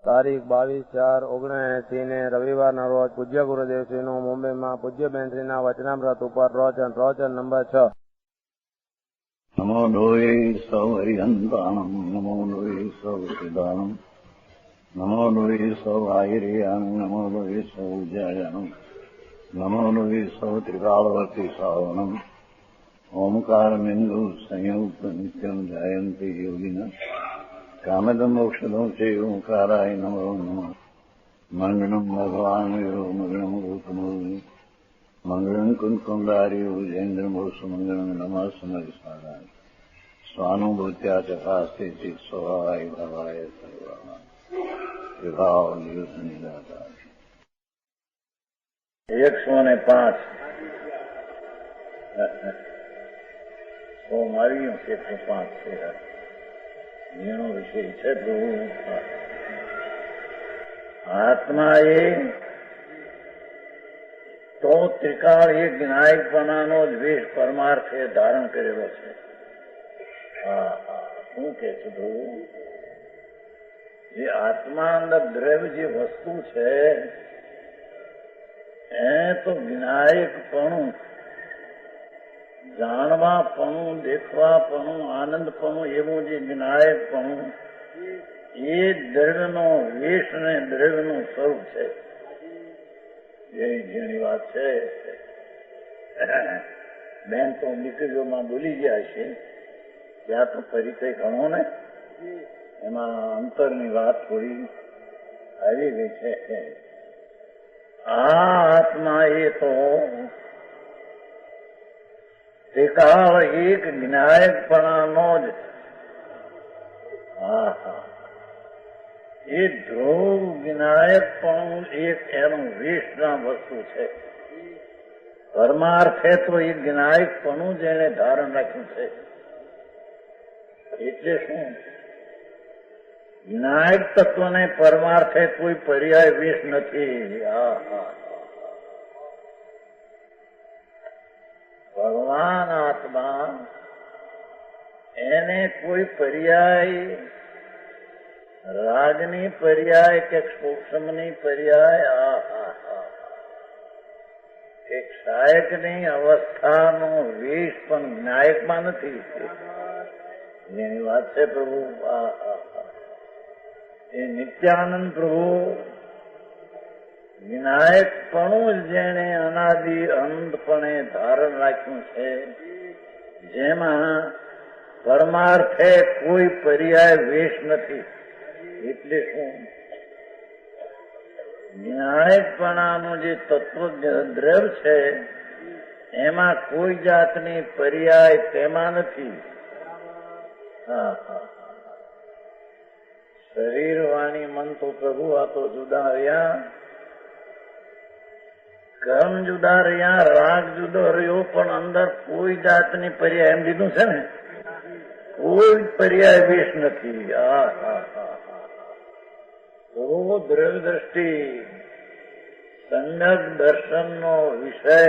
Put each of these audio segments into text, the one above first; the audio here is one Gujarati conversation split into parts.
તારીખ 22/4/1980 ને રવિવારના રોજ પૂજ્ય ગુરુદેવશ્રીનું મુંબઈમાં પૂજ્ય બેનશ્રીના વચનામૃત ઉપર રોચન નંબર 6. નમો લોહે સૌ હરિહંતાણમ નમો લોહે સૌ સિદ્ધાનમ નમો લોહે સૌ આયર્યાન નમો લોહે સૌ જયાનમ નમો લોહે સૌ ત્રિકાળવર્તી સાવનમ ઓમકાર બિંદુ સંયુક્ત નિત્યમ જાયંતી યોગિના કામદમ મોક્ષદમ છે ઓંકારાય નમો નમઃ મંગળમ ભગવાન મંગળમ ગૌતમો મંગળમ કુંકુંડાર્યો જૈન્દ્રમોષ મંગળમ નમઃ સમરિસ્મરાય સ્વાનુભૂત્યા ચકાસ્તે ચિત સ્વભાવાય ભવાય સર્વા વિભાવ નિયુત નિરાકાર 105 મારી 105 છે એનો વિષય છે પ્રભુ આત્મા એ તો ત્રિકાળ એ જ્ઞાયકપણાનો જ વેશ પરમાર્થે ધારણ કરેલો છે. શું કે છે પ્રભુ? જે આત્મા અંદર દ્રવ્ય જે વસ્તુ છે એ તો જ્ઞાયકપણું, જાણવાપણું, દેખવાપણું, આનંદપણું, એવું જે જ્ઞાયકપણું એ દ્રવ્યનો વેશ ને દ્રવ્યનું સ્વરૂપ છે. જેની વાત છે બેન તો દીકરીઓમાં બોલી ગયા છે ત્યાં તો પરિચય ઘણો ને એમાં અંતરની વાત થોડી આવી ગઈ છે. આ આત્મા એ તો ત્રિકાળ એક જ્ઞાયકપણાનો જ એ ધ્રુવ જ્ઞાયકપણું એક એનું વેશના વસ્તુ છે. પરમાર્થે તો એ જ્ઞાયકપણું જ એને ધારણ રાખ્યું છે. એટલે શું? જ્ઞાયક તત્વને પરમાર્થે કોઈ પર્યાય વેશ નથી. ભગવાન આત્મા એને કોઈ પર્યાય, રાગની પર્યાય કે સૂક્ષ્મની પર્યાય, એક સહાયકની અવસ્થાનો વેશ પણ જ્ઞાયકમાં નથી. જેની વાત છે પ્રભુ એ નિત્યાનંદ પ્રભુ વિનાયકપણું જ જેણે અનાદિ અનંતપણે ધારણ રાખ્યું છે, જેમાં પરમાર્થે કોઈ પર્યાય વેશ નથી. એટલે શું? વિનાયકપણાનું જે તત્વ દ્રવ્ય છે એમાં કોઈ જાતની પર્યાય તેમાં નથી. શરીર, વાણી, મન તો પ્રભુ આ તો જુદા રહ્યા, કર્મ જુદા રહ્યા, રાગ જુદો રહ્યો, પણ અંદર કોઈ જાતની પર્યાય એમ દીધું છે ને, કોઈ પર્યાય વેશ નથી. દ્રવ્ય દ્રષ્ટિ સમ્યક દર્શનનો વિષય,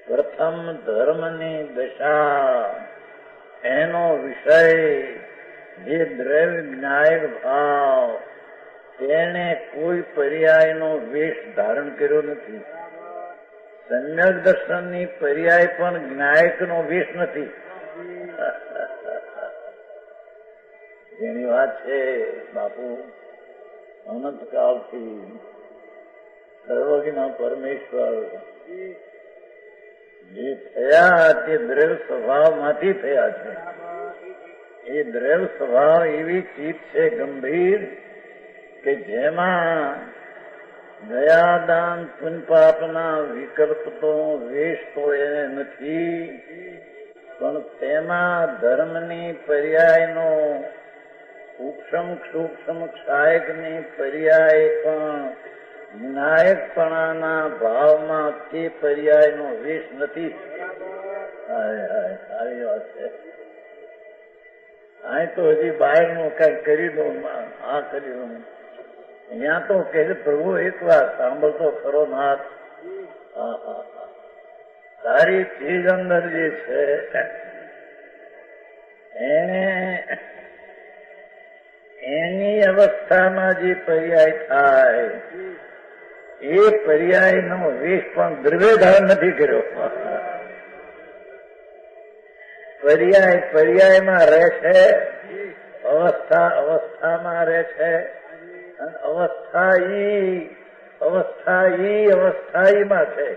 પ્રથમ ધર્મની દશા એનો વિષય જે દ્રવ્ય જ્ઞાયક ભાવ, તેને કોઈ પર્યાયનો વેશ ધારણ કર્યો નથી. સમ્યક દર્શનની પર્યાય પણ જ્ઞાયકનો વેશ નથી. જેની વાત છે બાપુ અનંતકાળથી સર્વજ્ઞ પરમેશ્વર જે થયા તે દ્રવ્ય સ્વભાવમાંથી થયા છે. એ દ્રવ્ય સ્વભાવ એવી ચીજ છે ગંભીર કે જેમાં દયાદાન પુણ્યપાપના વિકલ્પ તો વેશ તો એને નથી, પણ તેમાં ધર્મની પર્યાયનો સૂક્ષ્મ ક્ષાયકની પર્યાય પણ વિનાયકપણાના ભાવમાં તે પર્યાયનો વેશ નથી. સારી વાત છે. અહીં તો હજી બહારનું કઈ કરી દઉં, આ કરી દઉં. અહીંયા તો કે પ્રભુ એક વાર સાંભળતો ખરો નાથ. તારી ચીજ અંદર જે છે એને એની અવસ્થામાં જે પર્યાય થાય એ પર્યાયનો વેશ પણ દ્રવ્ય ધારણ નથી કર્યો. પર્યાયમાં રહે છે, અવસ્થામાં રહે છે, અને અવસ્થાયીમાં છે.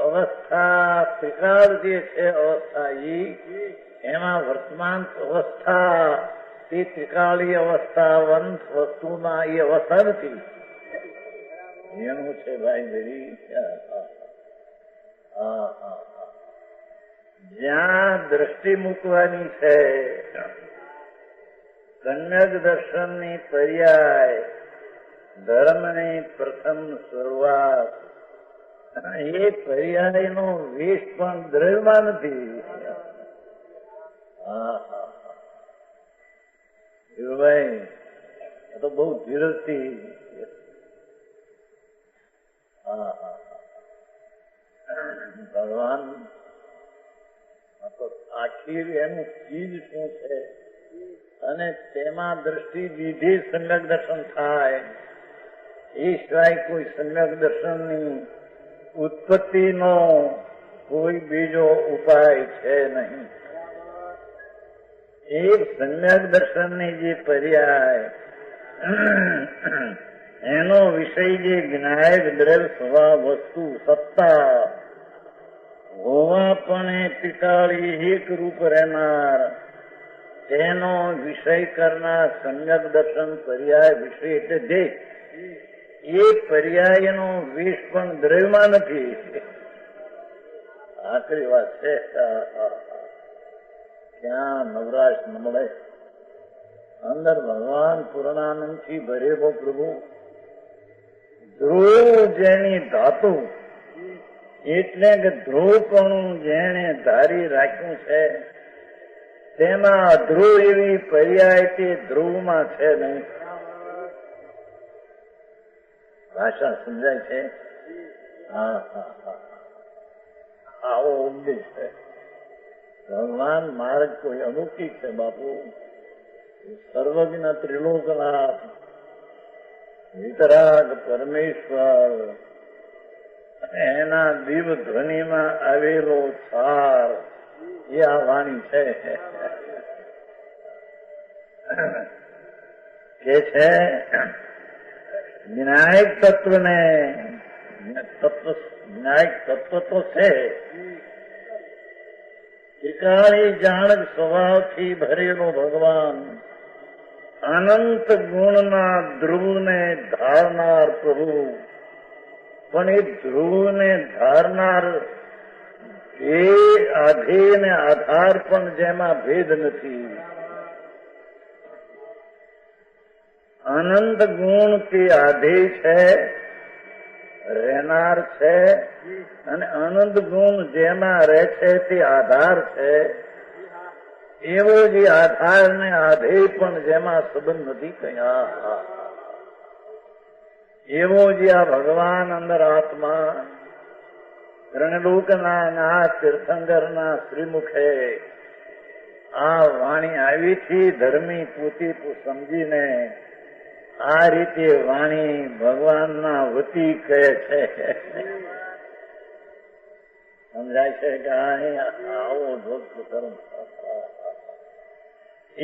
અવસ્થા ત્રિકાળ જે છે, અવસ્થાયી એમાં વર્તમાન અવસ્થા એ ત્રિકાળી અવસ્થા વંશ વસ્તુમાં એ અવસ્થા નથી. એનું છે ભાઈ મેરી. જ્યાં દ્રષ્ટિ મૂકવાની છે, સમ્યક દર્શનની પર્યાય ધર્મની પ્રથમ શરૂઆત, એ પર્યાયનો વેશ પણ દ્રવ્યમાં નથી. ભાઈ તો બહુ ધીરજથી ભગવાન આખી એનું ચીજ શું છે અને તેમાં દ્રષ્ટિ વિધિ સમ્યક દર્શન થાય. એ સિવાય કોઈ સમ્યક દર્શનની ઉત્પત્તિનો કોઈ બીજો ઉપાય છે નહીં. એ સમ્યક દર્શનની જે પર્યાય એનો વિષય જે જ્ઞાયક દ્રવ્ય સ્વભાવ વસ્તુ સત્તા હોવા પણ એ પિકાળી એક રૂપ રહેનાર તેનો વિષય કરનાર સમ્યક દર્શન પર્યાય વિષય એટલે દેહ, એ પર્યાયનો વેશ પણ દ્રવ્યમાં નથી. આખરી વાત છે. ક્યાં નવરાશ ન મળે. અંદર ભગવાન પૂર્ણાનંદથી ભરેલો પ્રભુ ધ્રુવ જેની ધાતુ એટલે કે ધ્રુવપણું જેણે ધારી રાખ્યું છે તેમાં અધ્રુવ એવી પર્યાય તે ધ્રુવમાં છે નહીં. ભાષા સમજાય છે? આવો ઉપદેશ છે. ભગવાન માર્ગ કોઈ અલૌકિક છે બાપુ. સર્વજ્ઞ ત્રિલોકનાથ વિતરાગ પરમેશ્વર એના દિવ ધ્વનિમાં આવેલો સાર એ આ વાણી છે. કે છે જ્ઞાયક તત્વને જ્ઞાયક તત્વ તો છે, ત્રિકાળી જાણક સ્વભાવથી ભરેલો ભગવાન અનંત ગુણના ધ્રુવને ધારનાર પ્રભુ. પણ એ ધ્રુવને ધારનાર એ આધેય ને આધાર પણ જેમાં ભેદ નથી. અનંત ગુણ તે આધેય છે, રહેનાર છે, અને અનંત ગુણ જેમાં રહે છે તે આધાર છે. એવો જે આધાર ને આધેય પણ જેમાં સંબંધ નથી કયા, એવો જે આ ભગવાન અંદર આત્મા ત્રણલોકના નાથ તીર્થંકરના શ્રીમુખે આ વાણી આવીથી ધર્મી પૂતી સમજીને આ રીતે વાણી ભગવાનના વતી કહે છે. સમજાય છે કે આવો ધોધ ધર્મ એ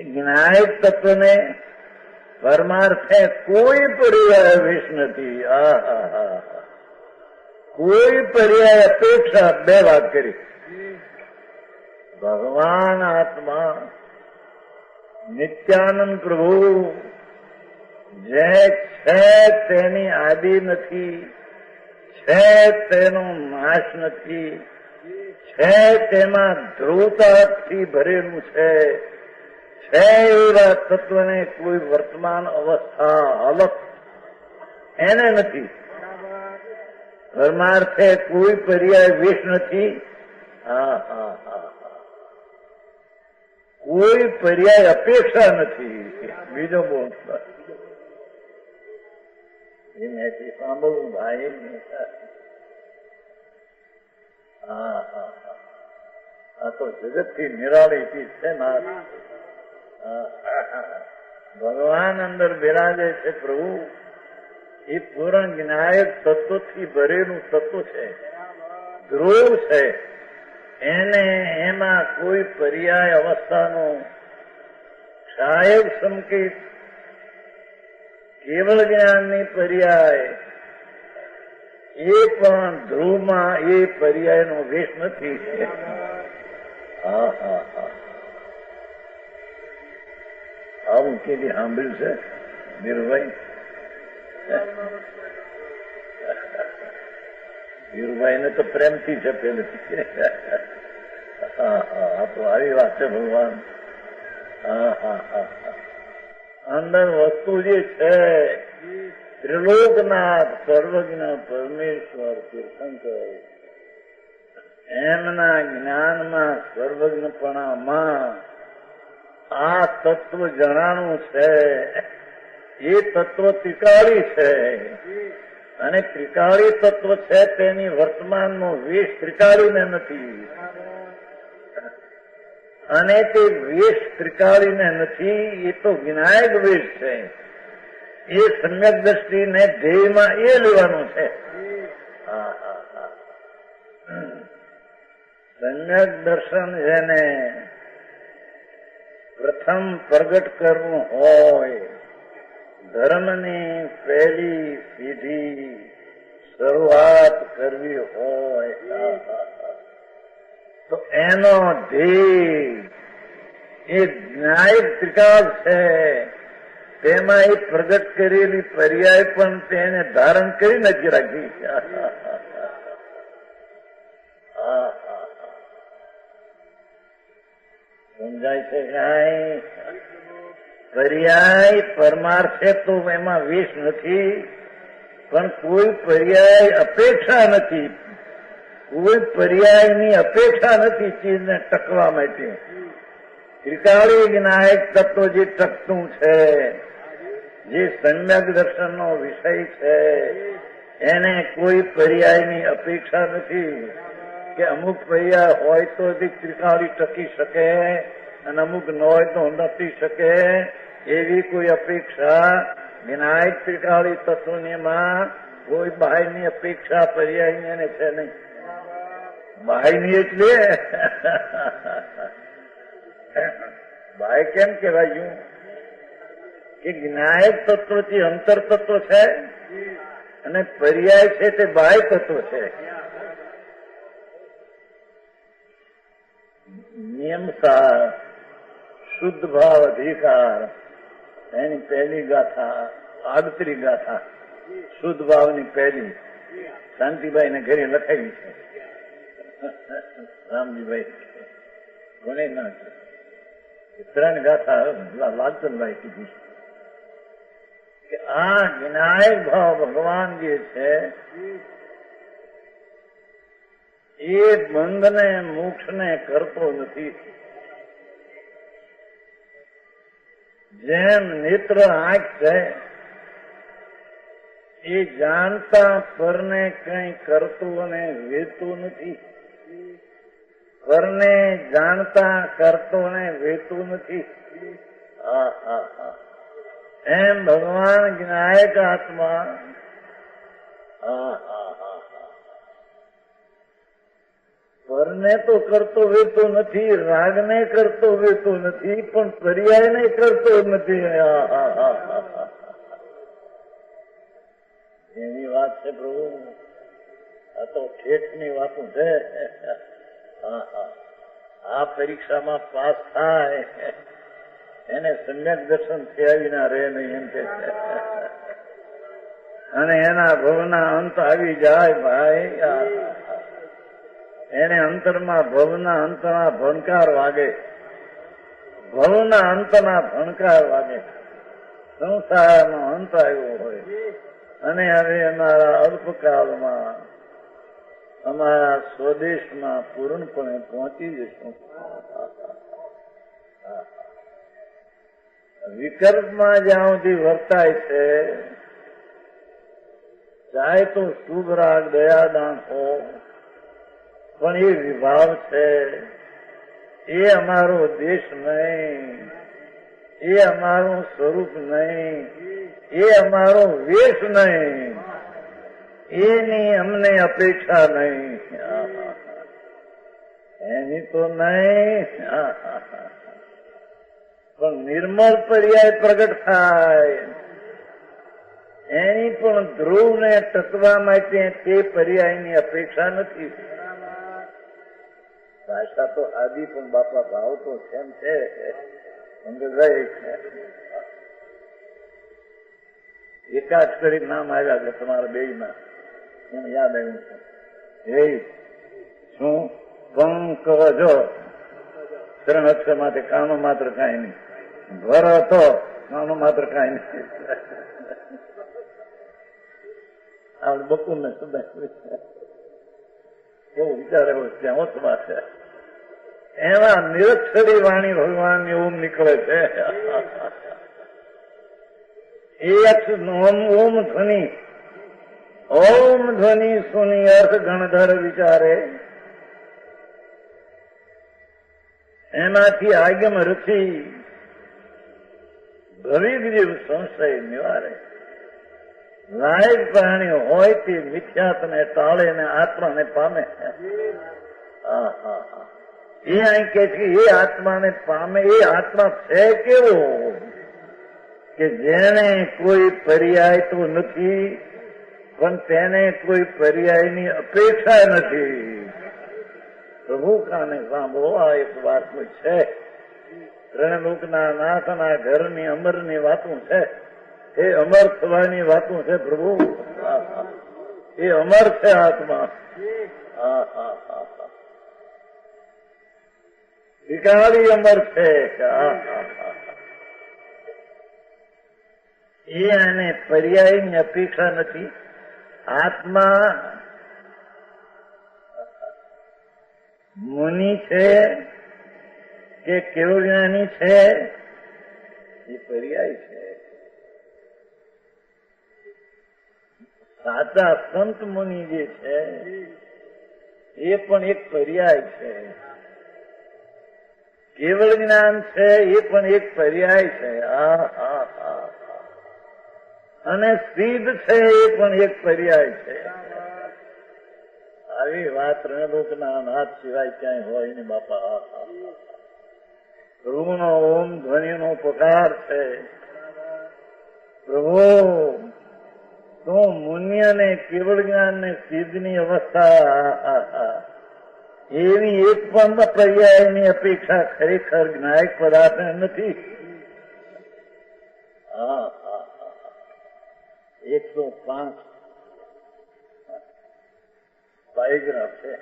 જ્ઞાયક તત્વને પરમાર્થે કોઈ પર્યાય વેશ નથી. કોઈ પર્યાય અપેક્ષા બે વાત કરી. ભગવાન આત્મા નિત્યાનંદ પ્રભુ જે છે તેની આદિ નથી, છે તેનો નાશ નથી, છે તેમાં ધ્રુવતાથી ભરેલું છે એવા તત્વને કોઈ વર્તમાન અવસ્થા હાલત એને નથી. પરમાર્થે કોઈ પર્યાય વેશ નથી. કોઈ પર્યાય અપેક્ષા નથી. બીજો બોલ મેથી સાંભળવું ભાઈ. આ તો જગતથી નિરાળી ચીજ છે નાથ. ભગવાન અંદર બિરાજે છે પ્રભુ. એ પૂર્ણ જ્ઞાયક તત્વથી ભરેલું તત્વ છે, ધ્રુવ છે. એને એમાં કોઈ પર્યાય અવસ્થાનો સાહેબ સંકેત કેવળ જ્ઞાનની પર્યાય એ પણ ધ્રુવમાં એ પર્યાયનો વેશ નથી. હા હા હા, આવું કેદી સાંભળ્યું છે વીરભાઈ? વીરભાઈ ને તો પ્રેમથી છે પેલેથી. હા હા, તો આવી વાત છે ભગવાન. હા હા હા, અંદર વસ્તુ જે છે ત્રિલોકનાથ સર્વજ્ઞ પરમેશ્વર તીર્થંકર એમના જ્ઞાનમાં સર્વજ્ઞપણામાં આ તત્વ જણાનું છે. એ તત્વ ત્રિકાળી છે અને ત્રિકાળી તત્વ છે તેની વર્તમાનનો વેશ ત્રિકાળીને નથી અને તે વેશ ત્રિકાળીને નથી. એ તો વિનાયક વેશ છે. એ સમ્યક દ્રષ્ટિને ધ્યેયમાં એ લેવાનું છે. હા હા હા, સમ્યક દર્શન જેને પ્રથમ પ્રગટ કરવું હોય, ધર્મની પહેલી સીધી શરૂઆત કરવી હોય તો એનો ધ્યેય એ ન્યાયિક ત્રિકાળ છે. તેમાં એ પ્રગટ કરેલી પર્યાય પણ તેને ધારણ કરી નથી રાખી. સમજાય છે કાંઈ? પર્યાય પરમાર્થે તો એમાં વેશ નથી, પણ કોઈ પર્યાય અપેક્ષા નથી. કોઈ પર્યાયની અપેક્ષા નથી ચીજને ટકવા માટે. ત્રિકાળી વિનાયક તત્વ જે ટકતું છે, જે સમ્યક દર્શનનો વિષય છે, એને કોઈ પર્યાયની અપેક્ષા નથી કે અમુક પર્યાય હોય તો ત્રિકાળી ટકી શકે અને અમુક ન હોય તો નથી શકે. એવી કોઈ અપેક્ષા વિનાયક ત્રિકાળી તત્વમાં કોઈ બાહ્યની અપેક્ષા પર્યાયની એને છે નહીં. બાહ્યની એટલે બાહ્ય કેમ કહેવાયું કે જ્ઞાયક તત્વથી અંતર તત્વ છે અને પર્યાય છે તે બાહ્ય તત્વ છે. નિયમસાર શુદ્ધ ભાવ અધિકાર એની પહેલી ગાથા, આગતરી ગાથા શુદ્ધ ભાવની પહેલી શાંતિભાઈ ને ઘરે લખાવી છે. રામજીભાઈ કોને ના છે? 3 ગાથા લાલચંદભાઈ કીધી કે આ વિનાયક ભાવ ભગવાન જે છે એ બંધને મોક્ષને કરતો નથી. જેમ નેત્ર આંખ છે એ જાણતા પરને કઈ કરતું અને વેતું નથી. પરને જાણતા કરતો ને વેતું નથી. એમ ભગવાન જ્ઞાયક આત્મા પરને તો કરતો વેતો નથી, રાગને કરતો વેતો નથી, પણ પર્યાયને કરતો નથી. એની વાત છે પ્રભુ. આ તો ઠેઠની વાતો છે. આ પરીક્ષામાં પાસ થાય એને સમ્યક દર્શન થયા વિના રહે નહીં એમ કે છે. અને એના ભવના અંત આવી જાય ભાઈ. એને અંતરમાં ભવના અંતના ભણકાર વાગે. ભવના અંતના ભણકાર વાગે. સંસારનો અંત આવ્યો હોય અને હવે અમારા અલ્પકાળમાં અમારા સ્વદેશમાં પૂર્ણપણે પહોંચી જશું. વિકલ્પમાં જ્યાં સુધી વર્તાય છે, ચાહે તો શુભ રાગ દયાદાન હો, પણ એ વિભાવ છે એ અમારો દેશ નહીં, એ અમારું સ્વરૂપ નહીં, એ અમારો વેશ નહીં, એની અમને અપેક્ષા નહીં, એની તો નહીં. પણ નિર્મળ પર્યાય પ્રગટ થાય એની પણ ધ્રુવ ને ટકવા માટે તે પર્યાયની અપેક્ષા નથી. ભાષા તો આદિ પણ બાપા ભાવ તો કેમ છે એકાદ કરી નામ આવ્યા છે તમારા બે માં એમ યાદ આવ્યું છે. હે શું પંકજો ત્રણ અક્ષર માટે કાનો માત્ર કાંઈ નહીં, ભર હતો કાનો માત્ર કાંઈ નહીં. આપણે બકુલ ને સુધાર એવું વિચારે ત્યાં ઓછમાં છે. એમાં નિરક્ષરી વાણી ભગવાન એવું નીકળે છે. ઓમ ધ્વનિ, ઓમ ધ્વનિ સુની અર્થ ગણધર વિચારે, એમાંથી આગમ રચી ભવિક જીવ સંશય નિવારે. લાયક પ્રાણી હોય તે મિથ્યાત્વને ટાળે ને આત્માને પામે. એ અહીં કે છે એ આત્માને પામે. એ આત્મા છે કેવો કે જેને કોઈ પર્યાય તો નથી પણ તેને કોઈ પર્યાયની અપેક્ષા નથી. પ્રભુ કાને સાંભળો, આ એક વાતનું છે. ત્રણલોકના નાથના ઘરની અમરની વાતું છે. એ અમર થવાની વાતું છે. પ્રભુ એ અમર છે આત્મા. વિકારી અમર છે. એ આને પર્યાયની અપેક્ષા નથી. આત્મા મુનિ છે કે કેવળજ્ઞાની છે એ પર્યાય છે. સાચા સંત મુનિ જે છે એ પણ એક પર્યાય છે. કેવળ જ્ઞાન છે એ પણ એક પર્યાય છે. અને સિદ્ધ છે એ પણ એક પર્યાય છે. આવી વાત ત્રણલોકના નાથ સિવાય ક્યાંય હોય ને બાપા. પ્રભુનો ઓમ ધ્વનિનો પકાર છે. પ્રભુ તું મુન્ય ને કેવળ જ્ઞાન ને સિદ્ધની અવસ્થા એવી એક પણ પર્યાયની અપેક્ષા ખરેખર જ્ઞાયક પદાર્થ નથી. 105 પાયગ્રાફ છે.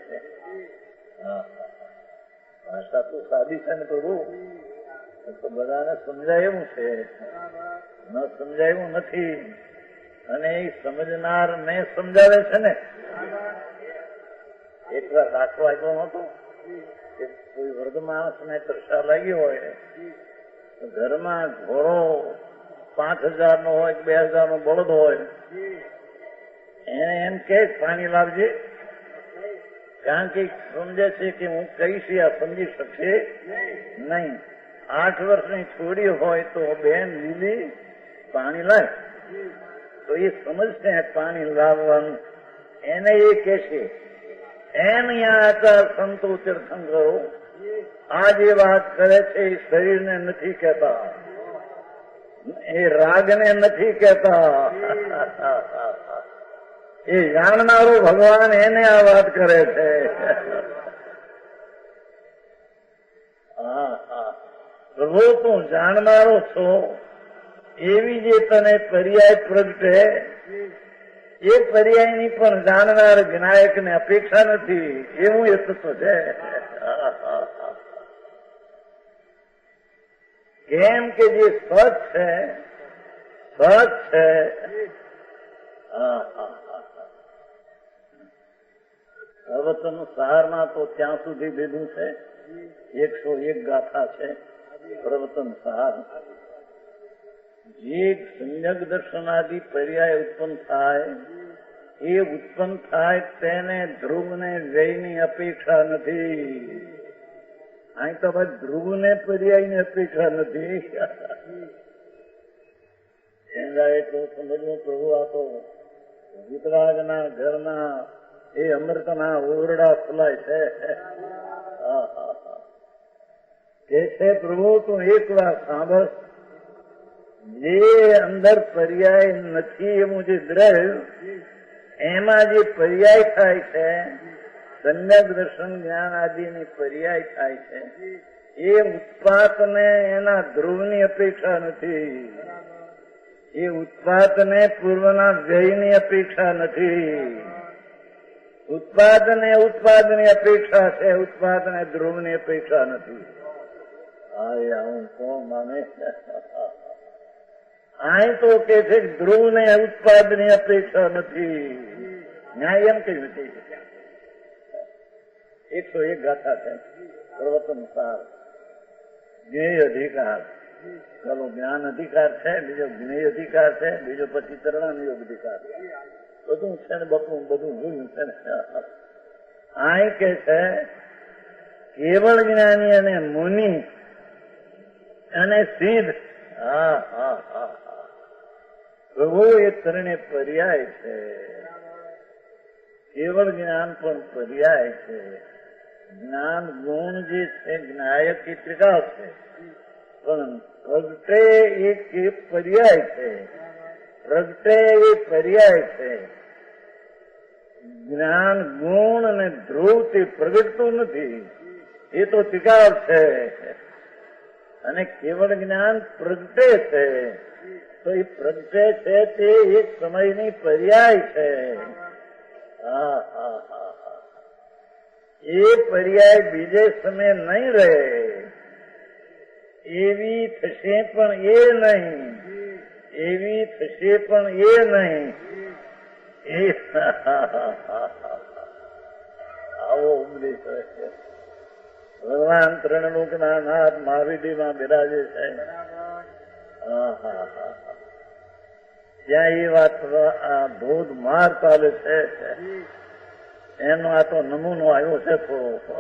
ભાષા તો સાદી છે ને પ્રભુ, તો બધાને સમજાય એવું છે, ન સમજાય એવું નથી. અને એ સમજનાર ને સમજાવે છે ને. એક વાર દાખલો આપ્યો નતો કે કોઈ વૃદ્ધ માણસ ને તરસા લાગી હોય તો ઘરમાં ઘોડો 5000 નો હોય 2000 નો બળદ હોય, એને એમ કે પાણી લાવજે, કારણ કે સમજે છે કે હું કહીશ આ સમજી શકશે નહીં. 8 વર્ષની છોડી હોય તો બેન લીલી પાણી લાય તો એ સમજશે પાણી લાવવાનું. એને એ કહેશે એમ યા સંતો તીર્થંકરો આ જે વાત કરે છે એ શરીરને નથી કહેતા, એ રાગને નથી કહેતા. એ જાણનારો ભગવાન એને આ વાત કરે છે. પ્રભુ તું જાણનારો છો એવી જે તને પર્યાય પ્રગટે એ પર્યાયની પણ જાણનાર જ્ઞાયક ને અપેક્ષા નથી. એવું એ તત્વ છે. કેમ કે જે સત છે સત છે. પ્રવચન સારમાં તો ત્યાં સુધી લીધું છે 101 ગાથા છે પ્રવચન સાર. જે સંયગ દર્શનાદિ પર્યાય ઉત્પન્ન થાય એ ઉત્પન્ન થાય તેને ધ્રુવ ને વ્યયની અપેક્ષા નથી. અહીં તો ભાઈ ધ્રુવને પર્યાયની અપેક્ષા નથી. એટલું સમજવું પ્રભુ આ તો વિતરાગના ઘરના એ અમૃતના ઓરડા ખુલાય છે. કે છે પ્રભુ તું એક વાર સાંભળ, જે અંદર પર્યાય નથી એવું જે દ્રવ્ય એમાં જે પર્યાય થાય છે, સમ્યક દર્શન જ્ઞાન આદિની પર્યાય થાય છે, એ ઉત્પાદને એના ધ્રુવની અપેક્ષા નથી. એ ઉત્પાદને પૂર્વના વ્યયની અપેક્ષા નથી. ઉત્પાદને ઉત્પાદની અપેક્ષા છે, ઉત્પાદને ધ્રુવની અપેક્ષા નથી. આવું કોણ માને? અહીં તો કે છે ધ્રુવને ઉત્પાદની અપેક્ષા નથી. ન્યાય એમ કહ્યું છે. 101 ગાથા છે. પ્રવર્તન સાર, જ્ઞેય અધિકાર, ચાલો જ્ઞાન અધિકાર છે, બીજો જ્ઞેય અધિકાર છે, બીજો પછી તરણાનિયોગ અધિકાર. બધું છે ને બપું બધું જોયું છે ને. અહીં કે છે કેવળ જ્ઞાની અને મુનિ અને સિદ્ધ, પ્રભુ એ ત્રણે પર્યાય છે. કેવળ જ્ઞાન પણ પર્યાય છે. જ્ઞાન ગુણ જે છે જ્ઞાયક એ ત્રિકાળ છે, પણ પ્રગટે એ પર્યાય છે. પ્રગટે એ પર્યાય છે. જ્ઞાન ગુણ અને ધ્રુવ તે પ્રગટતું નથી, એ તો ત્રિકાળ છે. અને કેવળ જ્ઞાન પ્રગટે છે, તો એ પ્રગટે છે તે એક સમયની પર્યાય છે. એ પર્યાય બીજે સમય નહીં રહે, એવી થશે પણ એ નહીં, એવી થશે પણ એ નહીં. આવો ઉપદેશ છે. ભગવાન ત્રણલોકના નાથ મહાવીડીમાં બિરાજે છે. ત્યાં એ વાત ધોધ માર ચાલે છે. એનો આ તો નમૂનો આવ્યો છે થોડો.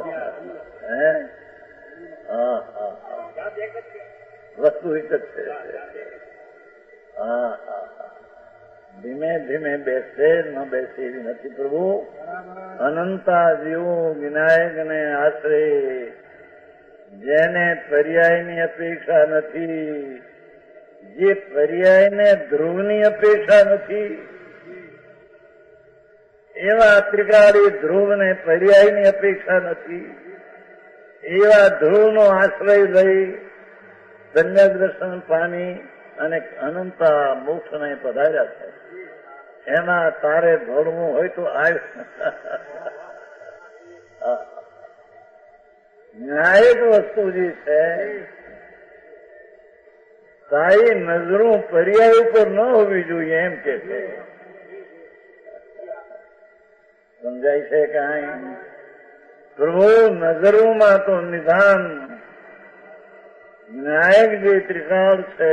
વસ્તુ એક જ છે. ધીમે ધીમે બેસે ન બેસે એવી નથી પ્રભુ. અનંતા જીવો વિનાયક ને આશરે, જેને પર્યાયની અપેક્ષા નથી, જે પર્યાયને ધ્રુવની અપેક્ષા નથી, એવા ત્રિકાળી ધ્રુવને પર્યાયની અપેક્ષા નથી, એવા ધ્રુવનો આશ્રય લઈ સમ્યક દર્શન પામી અને અનંતા મોક્ષને પધાર્યા છે. એમાં તારે ભળવું હોય તો ન્યાયિક વસ્તુ જે છે, તારી નજરું પર્યાય ઉપર ન હોવી જોઈએ એમ કે છે. સમજાય છે કઈ? પ્રભુ નજરોમાં તો નિધાન ન્યાયિક જે ત્રિકાળ છે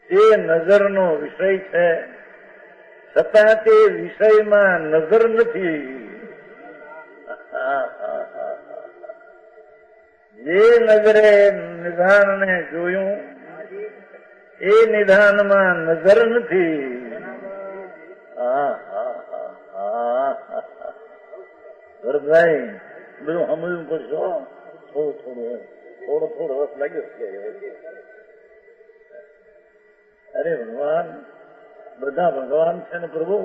તે નજરનો વિષય છે, છતાં તે વિષયમાં નજર નથી. જે નજરે નિધાનને જોયું એ નિધાનમાં નજર નથી. ભરતભાઈ બધું સમજવું પડશો. થોડો રસ લાગ્યો છે. અરે ભગવાન, બધા ભગવાન છે ને પ્રભુ.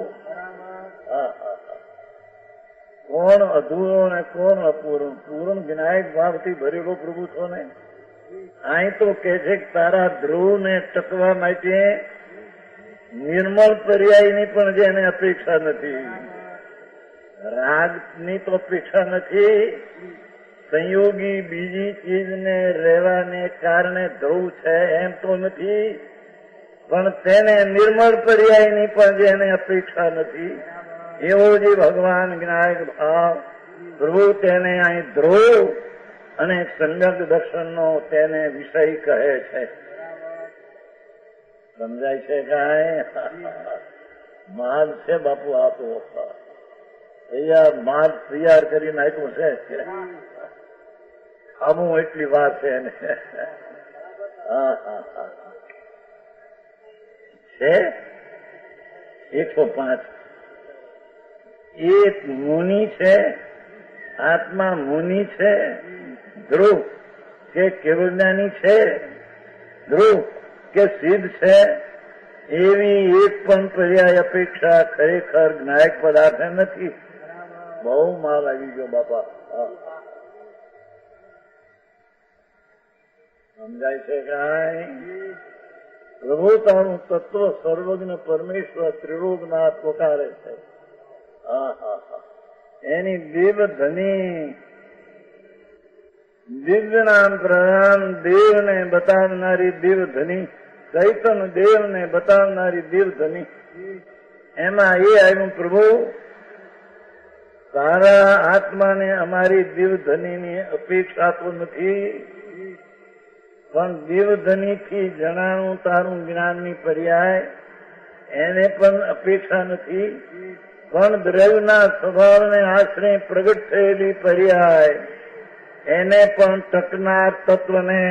કોણ અધૂરો ને કોણ અપૂર્ણ? પૂર્ણ વિનાયક ભાવથી ભરેલો પ્રભુ છો ને. અહીં તો કે છે કે તારા ધ્રુવ ને ટકવા માટે નિર્મળ પર્યાયની પણ જેને અપેક્ષા નથી, રાગની તો અપેક્ષા નથી, સંયોગી બીજી ચીજને રહેવાને કારણે ધ્રુવ છે એમ તો નથી, પણ તેને નિર્મળ પર્યાયની પણ જેને અપેક્ષા નથી, એવો જે ભગવાન વિનાયક ભાવ પ્રભુ તેને અહીં ધ્રુવ અને સમ્યક દર્શનનો તેને વિષય કહે છે. સમજાય છે કાંઈ? માલ છે બાપુ આ તો. અહીંયા માલ તૈયાર કરી નાખ્યું છે આમું એટલી વાત છે એને. હા હા હા છે 105. એક મુનિ છે, આત્મા મુનિ છે, ધ્રુવ કે કેવળજ્ઞાની છે, ધ્રુવ કે સિદ્ધ છે, એવી એક પણ પર્યાય અપેક્ષા ખરેખર જ્ઞાયક પદાર્થ નથી. બહુ માલ આવી ગયો બાપા. સમજાય છે કાંઈ? પ્રભુ તારું તત્વ સર્વજ્ઞ પરમેશ્વર ત્રિલોકનાથ પોકારે છે. એની દેવધની દિવ્ય નામ પ્રધાન દેવને બતાવનારી દેવધની, ચૈતન્ય દેવને બતાવનારી દેવધની, એમાં એ આવ્યું પ્રભુ તારા આત્માને અમારી દેવધનીની અપેક્ષા તો નથી, પણ દેવધનીથી જણાનું તારું જ્ઞાનની પર્યાય એને પણ અપેક્ષા નથી, પણ દ્રવ્યના સ્વભાવને આશ્રય પ્રગટ થયેલી પર્યાય એને પણ ટકનાર તત્વને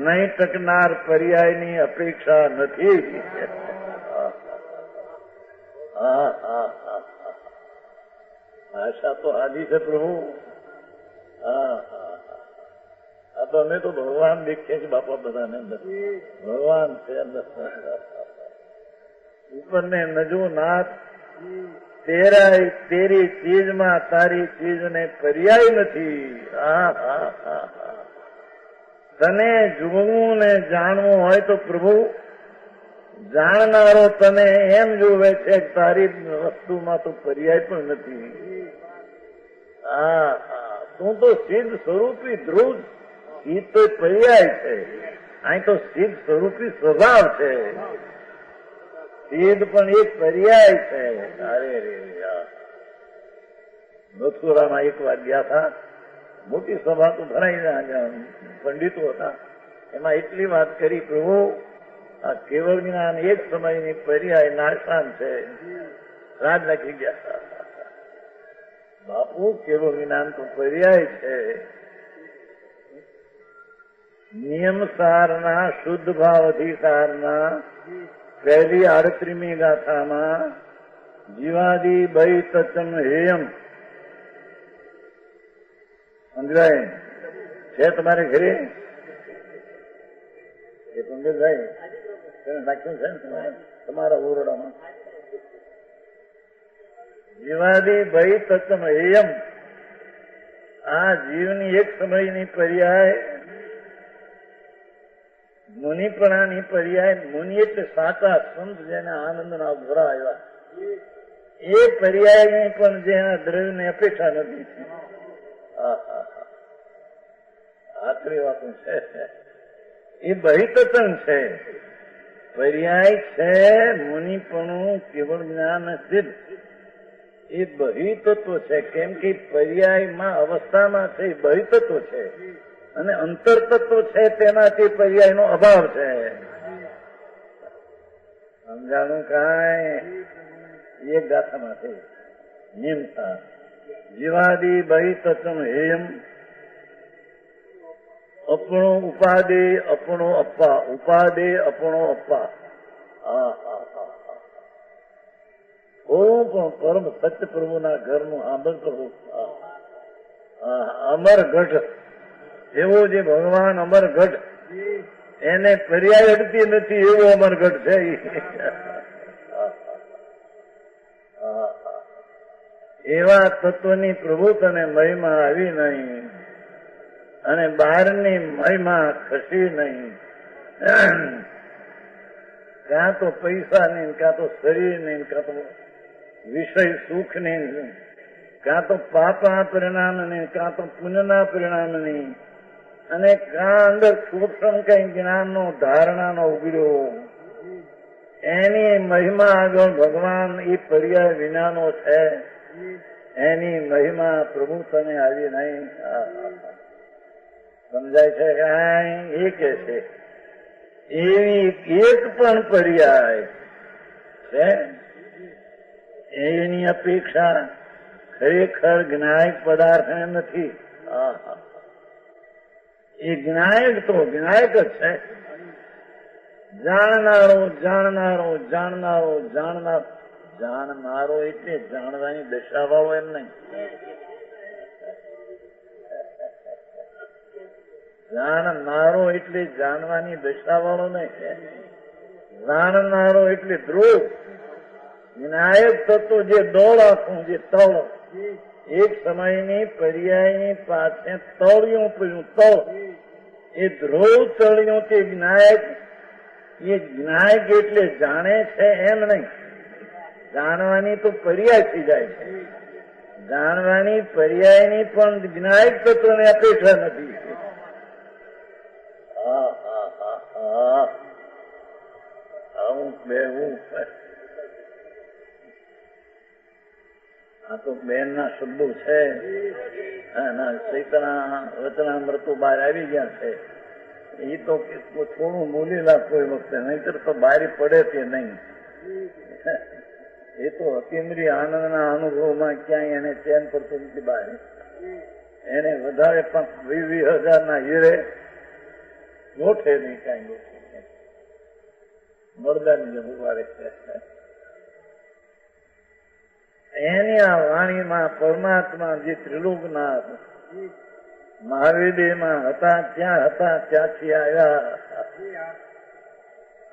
નહીં ટકનાર પર્યાયની અપેક્ષા નથી. આશા તો હાજી છે પ્રભુ. આ તો અમે તો ભગવાન દેખીએ છીએ બાપા બધાને અંદર. ભગવાન છે અંદર. ઉપરને નજો નાથ તેરાય તેરી ચીજમાં તારી ચીજને પર્યાય નથી. તને જોવું ને જાણવું હોય તો પ્રભુ જાણનારો તને એમ જોવે છે કે તારી વસ્તુમાં તો પર્યાય પણ નથી. તું તો સિદ્ધ સ્વરૂપી ધ્રુવ, એ તો પર્યાય છે. અહીં તો સિદ્ધ સ્વરૂપી સ્વભાવ છે. સિદ્ધ પણ એક પર્યાય છે. અરે રે મથુરામાં એક વાર ગયા હતા, મોટી સભા તો ભરાઈ પંડિતો હતા, એમાં એટલી વાત કરી પ્રભુ આ કેવળ જ્ઞાન એક સમયની પર્યાય નાશાન છે. રાજ નાખી ગયા બાપુ, કેવળ જ્ઞાન તો પર્યાય છે. નિયમ સારના શુદ્ધ ભાવ અધિકારના પહેલી 38મી ગાથામાં જીવાદી ભય તચમ હેયમ સમજાય છે તમારે ઘરે? એ પંડિતભાઈ નાખ્યું છે ને તમારા ઓરડામાં? જીવાદી ભય તચમ હેયમ, આ જીવની એક સમયની પર્યાય, મુનિપણાની પર્યાય. મુનિ એટલે સાચા સંત જેને આનંદના ભરા આવ્યા, એ પર્યાયની પણ જેના દ્રવ્યની અપેક્ષા નથી. આખરી વાતો છે. એ બહિતત્વ છે, પર્યાય છે. મુનિપણું કેવળ જ્ઞાન સિદ્ધ એ બહિતત્વ છે. કેમ કે પર્યાયમાં અવસ્થામાં છે એ બહિતત્વ છે, અને અંતરતત્વ છે તેનાથી પર્યાયનો અભાવ છે. સમજાણું કાંઈ? એક ગાથામાં છે નિયમતા જીવાદી બહિતત્વ હેયમ અપણો ઉપાદે અપણો અપ્પા, ઉપાદે અપણો અપ્પા. હું પણ પરમ સત્ય પ્રભુના ઘરનું આંબલ પ્રભુ. અમરગઢ એવો જે ભગવાન અમરગઢ, એને પર્યાય અડતી નથી એવો અમરગઢ છે. એવા તત્વની પ્રભુ તને મહિમા આવી નહીં, અને બહારની મહિમા ખસી નહીં. કાં તો પૈસા નહીં, કાં તો શરીર નહીં, કાં તો વિષય સુખ નહીં, કાં તો પાપના પરિણામ નહીં, કાં તો પુણ્યના પરિણામ નહીં, અને કાં અંદર સૂક્ષ્મ કઈ જ્ઞાનનો ધારણાનો ઉગર્યો. એની મહિમા આગળ ભગવાન એ પર્યાય વિનાનો છે. એની મહિમા પ્રભુ તને આવી નહીં. સમજાય છે કાંઈ? એ કે છે એવી એક પણ પર્યાય છે એની અપેક્ષા ખરેખર જ્ઞાયક પદાર્થ નથી. એ જ્ઞાયક તો જ્ઞાયક જ છે. જાણનારો જાણનારો જાણનારો જાણનારો જાણનારો એટલે જાણવાની દશા વાળો એમ નહીં. જાણનારો એટલે જાણવાની દશા વાળો નહીં. જાણનારો એટલે ધ્રુવ. વિનાયક તત્વ જે દોડાખું જે તળ એક સમયની પર્યાયની પાસે તળિયું પડ્યું તળ એ ધ્રુવ તળિયું તે વિનાયક. એ જ્ઞાયક એટલે જાણે છે એમ નહીં. જાણવાની તો પર્યાય થઈ જાય છે. જાણવાની પર્યાયની પણ જ્ઞાયક તત્વને અપેક્ષા નથી. આવું બેવું આ તો બેન ના શબ્દો છે. વચનામૃતો બહાર આવી ગયા છે. એ તો થોડું બોલેલા કોઈ વખતે, નહીતર તો બારી પડે તે નહીં. એ તો અતિન્દ્રિય આનંદના અનુભવમાં ક્યાંય એને ચેન પડતું નથી. બારી એને વધારે પણ 20,000 ના હીરે ગોઠે નહીં. કાંઈ ગોઠે મરદાની જેમ ઉભારે છે. એની આ વાણીમાં પરમાત્મા જે ત્રિલોકનાથ મહાવીરમાં હતા ત્યાંથી આવ્યા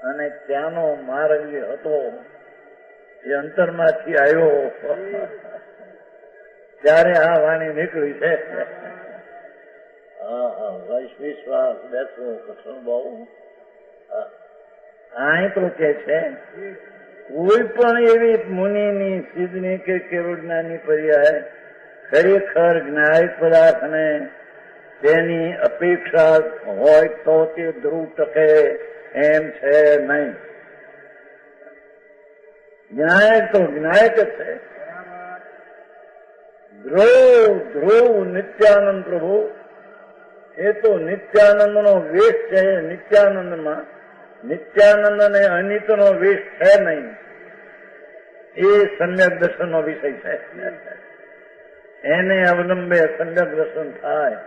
અને ત્યાંનો માર્ગ જે હતો એ અંતરમાંથી આવ્યો ત્યારે આ વાણી નીકળી છે. વિશ્વાસ બેસવો કઠણ બહુ. અહીં તો કે છે કોઈ પણ એવી મુનિની સિદ્ધની કે કેવળજ્ઞાની પર્યાય ખરેખર જ્ઞાયક પદાર્થને તેની અપેક્ષા હોય તો તે ધ્રુવ ટકે એમ છે નહીં. જ્ઞાયક તો જ્ઞાયક જ છે. ધ્રુવ નિત્યાનંદ પ્રભુ એ તો નિત્યાનંદ નો વેશ છે. નિત્યાનંદમાં નિત્યાનંદ અને અનિત નો વેશ છે નહીં. એ સમ્યક દર્શન નો વિષય છે. એને અવલંબે સમ્યક દર્શન થાય.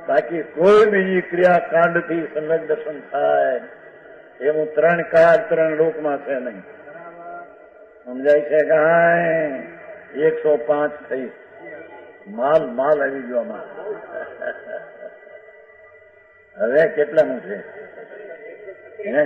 બાકી કોઈ બીજી ક્રિયાકાંડ થી સમ્યક દર્શન થાય એવું 3 કાળ 3 લોકમાં છે નહીં. સમજાય છે કે 105 થઈ માલ આવી ગયો આમાં. હવે કેટલાનું છે? 100. ને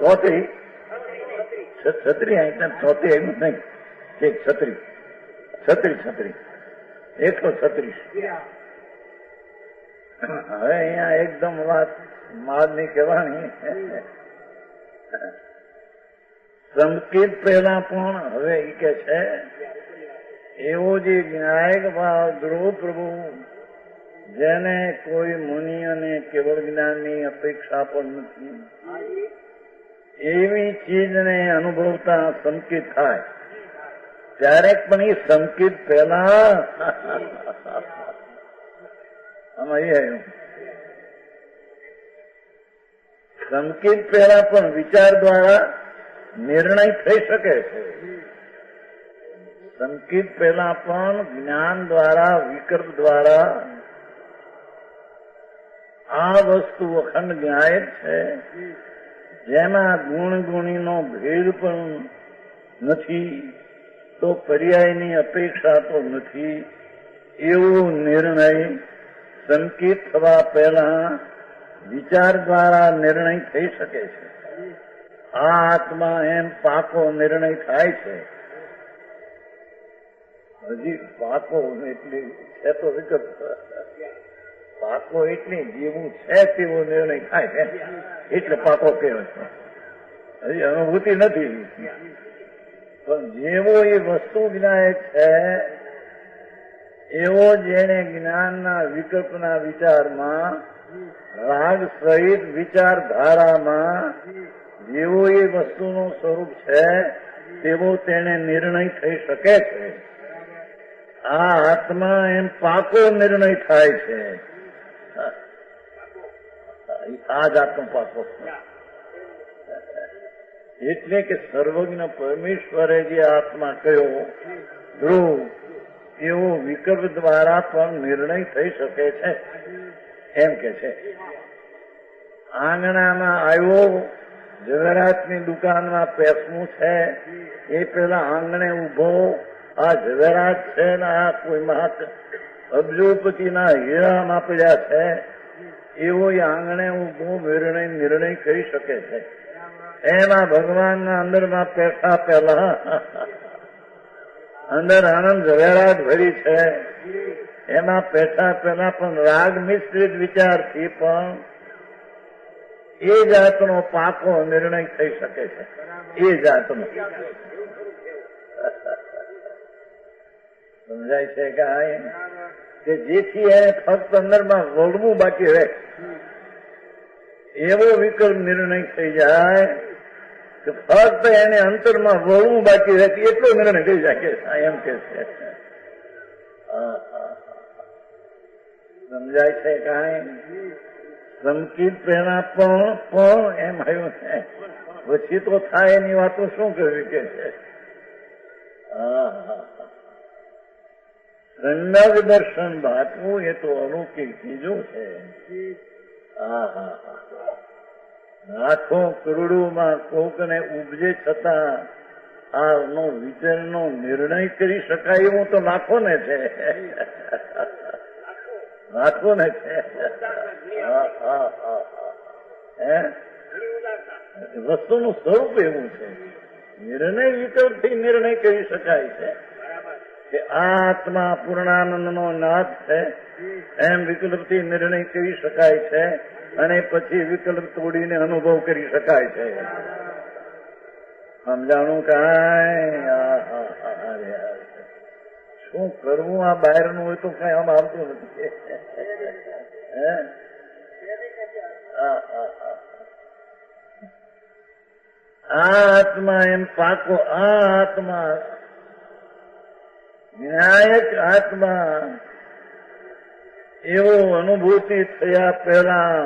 34 34 એમ નહીં. 36 136. હવે અહીંયા એકદમ વાત માલ ની કહેવાની. સંકેત પહેલા પણ હવે એ કે છે એવો જે જ્ઞાયક ભાવ ધ્રુવ પ્રભુ જેને કોઈ મુનિ અને કેવળ જ્ઞાનની અપેક્ષા પણ નથી એવી ચીજને અનુભવતા સંકેત થાય ત્યારે પણ એ સંકેત પહેલા આમાં એ આવ્યું. સંકેત પહેલા પણ વિચાર દ્વારા નિર્ણય થઈ શકે છે. સંકેત પહેલા પણ જ્ઞાન દ્વારા વિકલ્પ દ્વારા આ વસ્તુ અખંડ જ્ઞાયક છે જેમાં ગુણીનો ભેદ પણ નથી તો પર્યાયની અપેક્ષા તો નથી એવો નિર્ણય સંકેત થવા પહેલા વિચાર દ્વારા નિર્ણય થઈ શકે છે. આ આત્મા એમ પાકો નિર્ણય થાય છે. હજી પાકો એટલે છે તો વિકલ્પ. પાકો એટલે જેવું છે તેવો નિર્ણય થાય છે એટલે પાકો કહેવાય છે. હજી અનુભૂતિ નથી પણ જેવો એ વસ્તુ જ્ઞાયક છે એવો જેને જ્ઞાનના વિકલ્પના વિચારમાં રાગ સહિત વિચારધારામાં જેવો એ વસ્તુનું સ્વરૂપ છે તેવો તેને નિર્ણય થઈ શકે છે. આ આત્મા એમ પાકો નિર્ણય થાય છે. આ જાતનો પાકો. એટલે કે સર્વજ્ઞ પરમેશ્વરે જે આત્મા કહ્યો ધ્રુવ, એવો વિકલ્પ દ્વારા પણ નિર્ણય થઈ શકે છે એમ કે છે. આંગણામાં આવ્યો, ઝવેરાતની દુકાનમાં પેસવું છે, એ પેલા આંગણે ઉભો, આ ઝવેરાત છે ને આ કોઈ અબજોપતિના હીરા માપડ્યા છે, એવો એ આંગણે ઉભો નિર્ણય કરી શકે છે. એમાં ભગવાનના અંદરમાં પેઠા પેલા અંદર આનંદ ઝવેરાત ભરી છે, એમાં પેઠા પેલા પણ રાગ મિશ્રિત વિચારથી પણ એ જાતનો પાકો નિર્ણય થઈ શકે છે. એ જાતનો સમજાય છે કે જેથી એને ફક્ત અંદરમાં વળવું બાકી રહે એવો વિકલ્પ નિર્ણય થઈ જાય કે ફક્ત એને અંતરમાં વળવું બાકી રહે એટલો નિર્ણય થઈ જાય એમ કે છે. સમજાય છે કાંઈ? સંકિત પહેલા પણ એમ આવ્યું છે, પછી તો થાય એની વાતો શું કરવી કે છે. સંડગ દર્શન ભાતવું એ તો અલૌકિક ચીજો છે. લાખો કરોડોમાં કોકને ઉપજે છતાં આનો વિચારનો નિર્ણય કરી શકાય એવું તો લાખોને છે. લાખોને છે. વસ્તુનું સ્વરૂપ એવું છે. નિર્ણય વિકલ્પથી નિર્ણય કરી શકાય છે કે આ આત્મા પૂર્ણાનંદનો નાથ છે, એમ વિકલ્પથી નિર્ણય કરી શકાય છે અને પછી વિકલ્પ તોડીને અનુભવ કરી શકાય છે. સમજાણું કાંઈ? શું કરવું આ બહારનું હોય તો કઈ આમ આવતું નથી. આ આત્મા એમ પાકો, આ આત્મા વિનાયક આત્મા એવો અનુભૂતિ થયા પહેલા,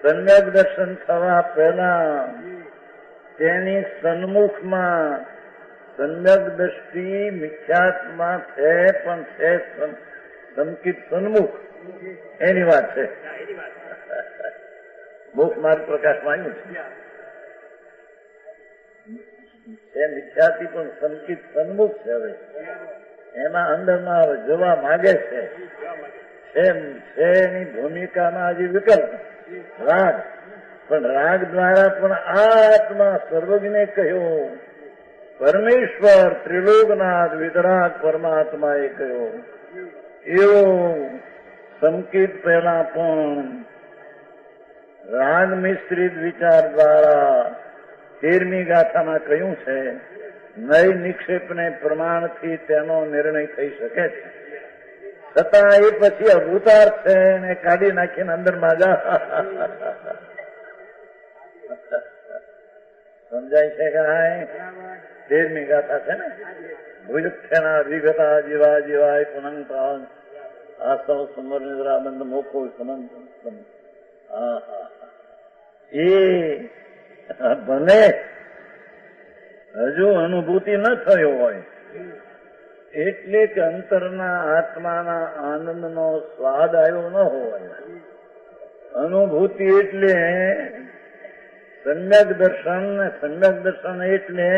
સમ્યક દર્શન થવા પહેલા તેની સન્મુખમાં સમ્યક દ્રષ્ટિ મિથ્યાત્મા છે, પણ છે સંકિત સન્મુખ એની વાત છે. મુખ માર્ગ પ્રકાશમાં આવ્યું છે મિથ્યાથી પણ સંકિત સન્મુખ છે. હવે એમાં અંદરમાં જવા માંગે છે. એની ભૂમિકામાં હજી વિકલ્પ રાગ, પણ રાગ દ્વારા પણ આ આત્મા સર્વજ્ઞે કહ્યો, પરમેશ્વર ત્રિલોકનાથ વિતરાગ પરમાત્માએ કહ્યો, એવો સંકિત પહેલા પણ રાગ મિશ્રિત વિચાર દ્વારા 13મી ગાથામાં કહ્યું છે, નય નિક્ષેપને પ્રમાણથી તેનો નિર્ણય થઈ શકે છે. છતાં એ પછી અભૂતાર છે ને કાઢી નાખીને અંદરમાં જા. સમજાય છે કે 13મી ગાથા છે ને, ભુજક્ષેના વિગતા જીવા જીવાય પુનંતા આસવ સમર નિદ્રાબંધ મોખો સમંત. એ ભલે હજુ અનુભૂતિ ન થયો હોય, એટલે કે અંતરના આત્માના આનંદનો સ્વાદ આવ્યો ન હોય. અનુભૂતિ એટલે સમ્યક દર્શન, સમ્યક દર્શન એટલે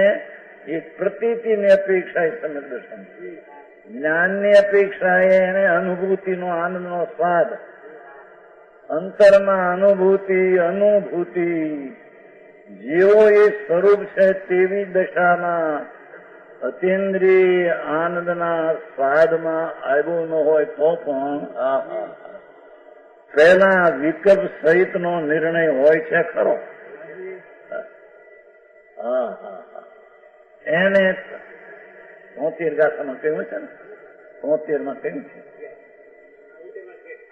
એક પ્રતીતિની અપેક્ષા એ સમ્યક દર્શન, જ્ઞાનની અપેક્ષા એને અનુભૂતિનો આનંદનો સ્વાદ. અંતરમાં અનુભૂતિ જેવો એ સ્વરૂપ છે તેવી દશામાં અતિન્દ્રિય આનંદના સ્વાદમાં આવ્યો ન હોય તો પણ પહેલા વિકલ્પ સહિતનો નિર્ણય હોય છે ખરો. એને 73 ગાથામાં કહ્યું છે ને, 73માં કહ્યું છે,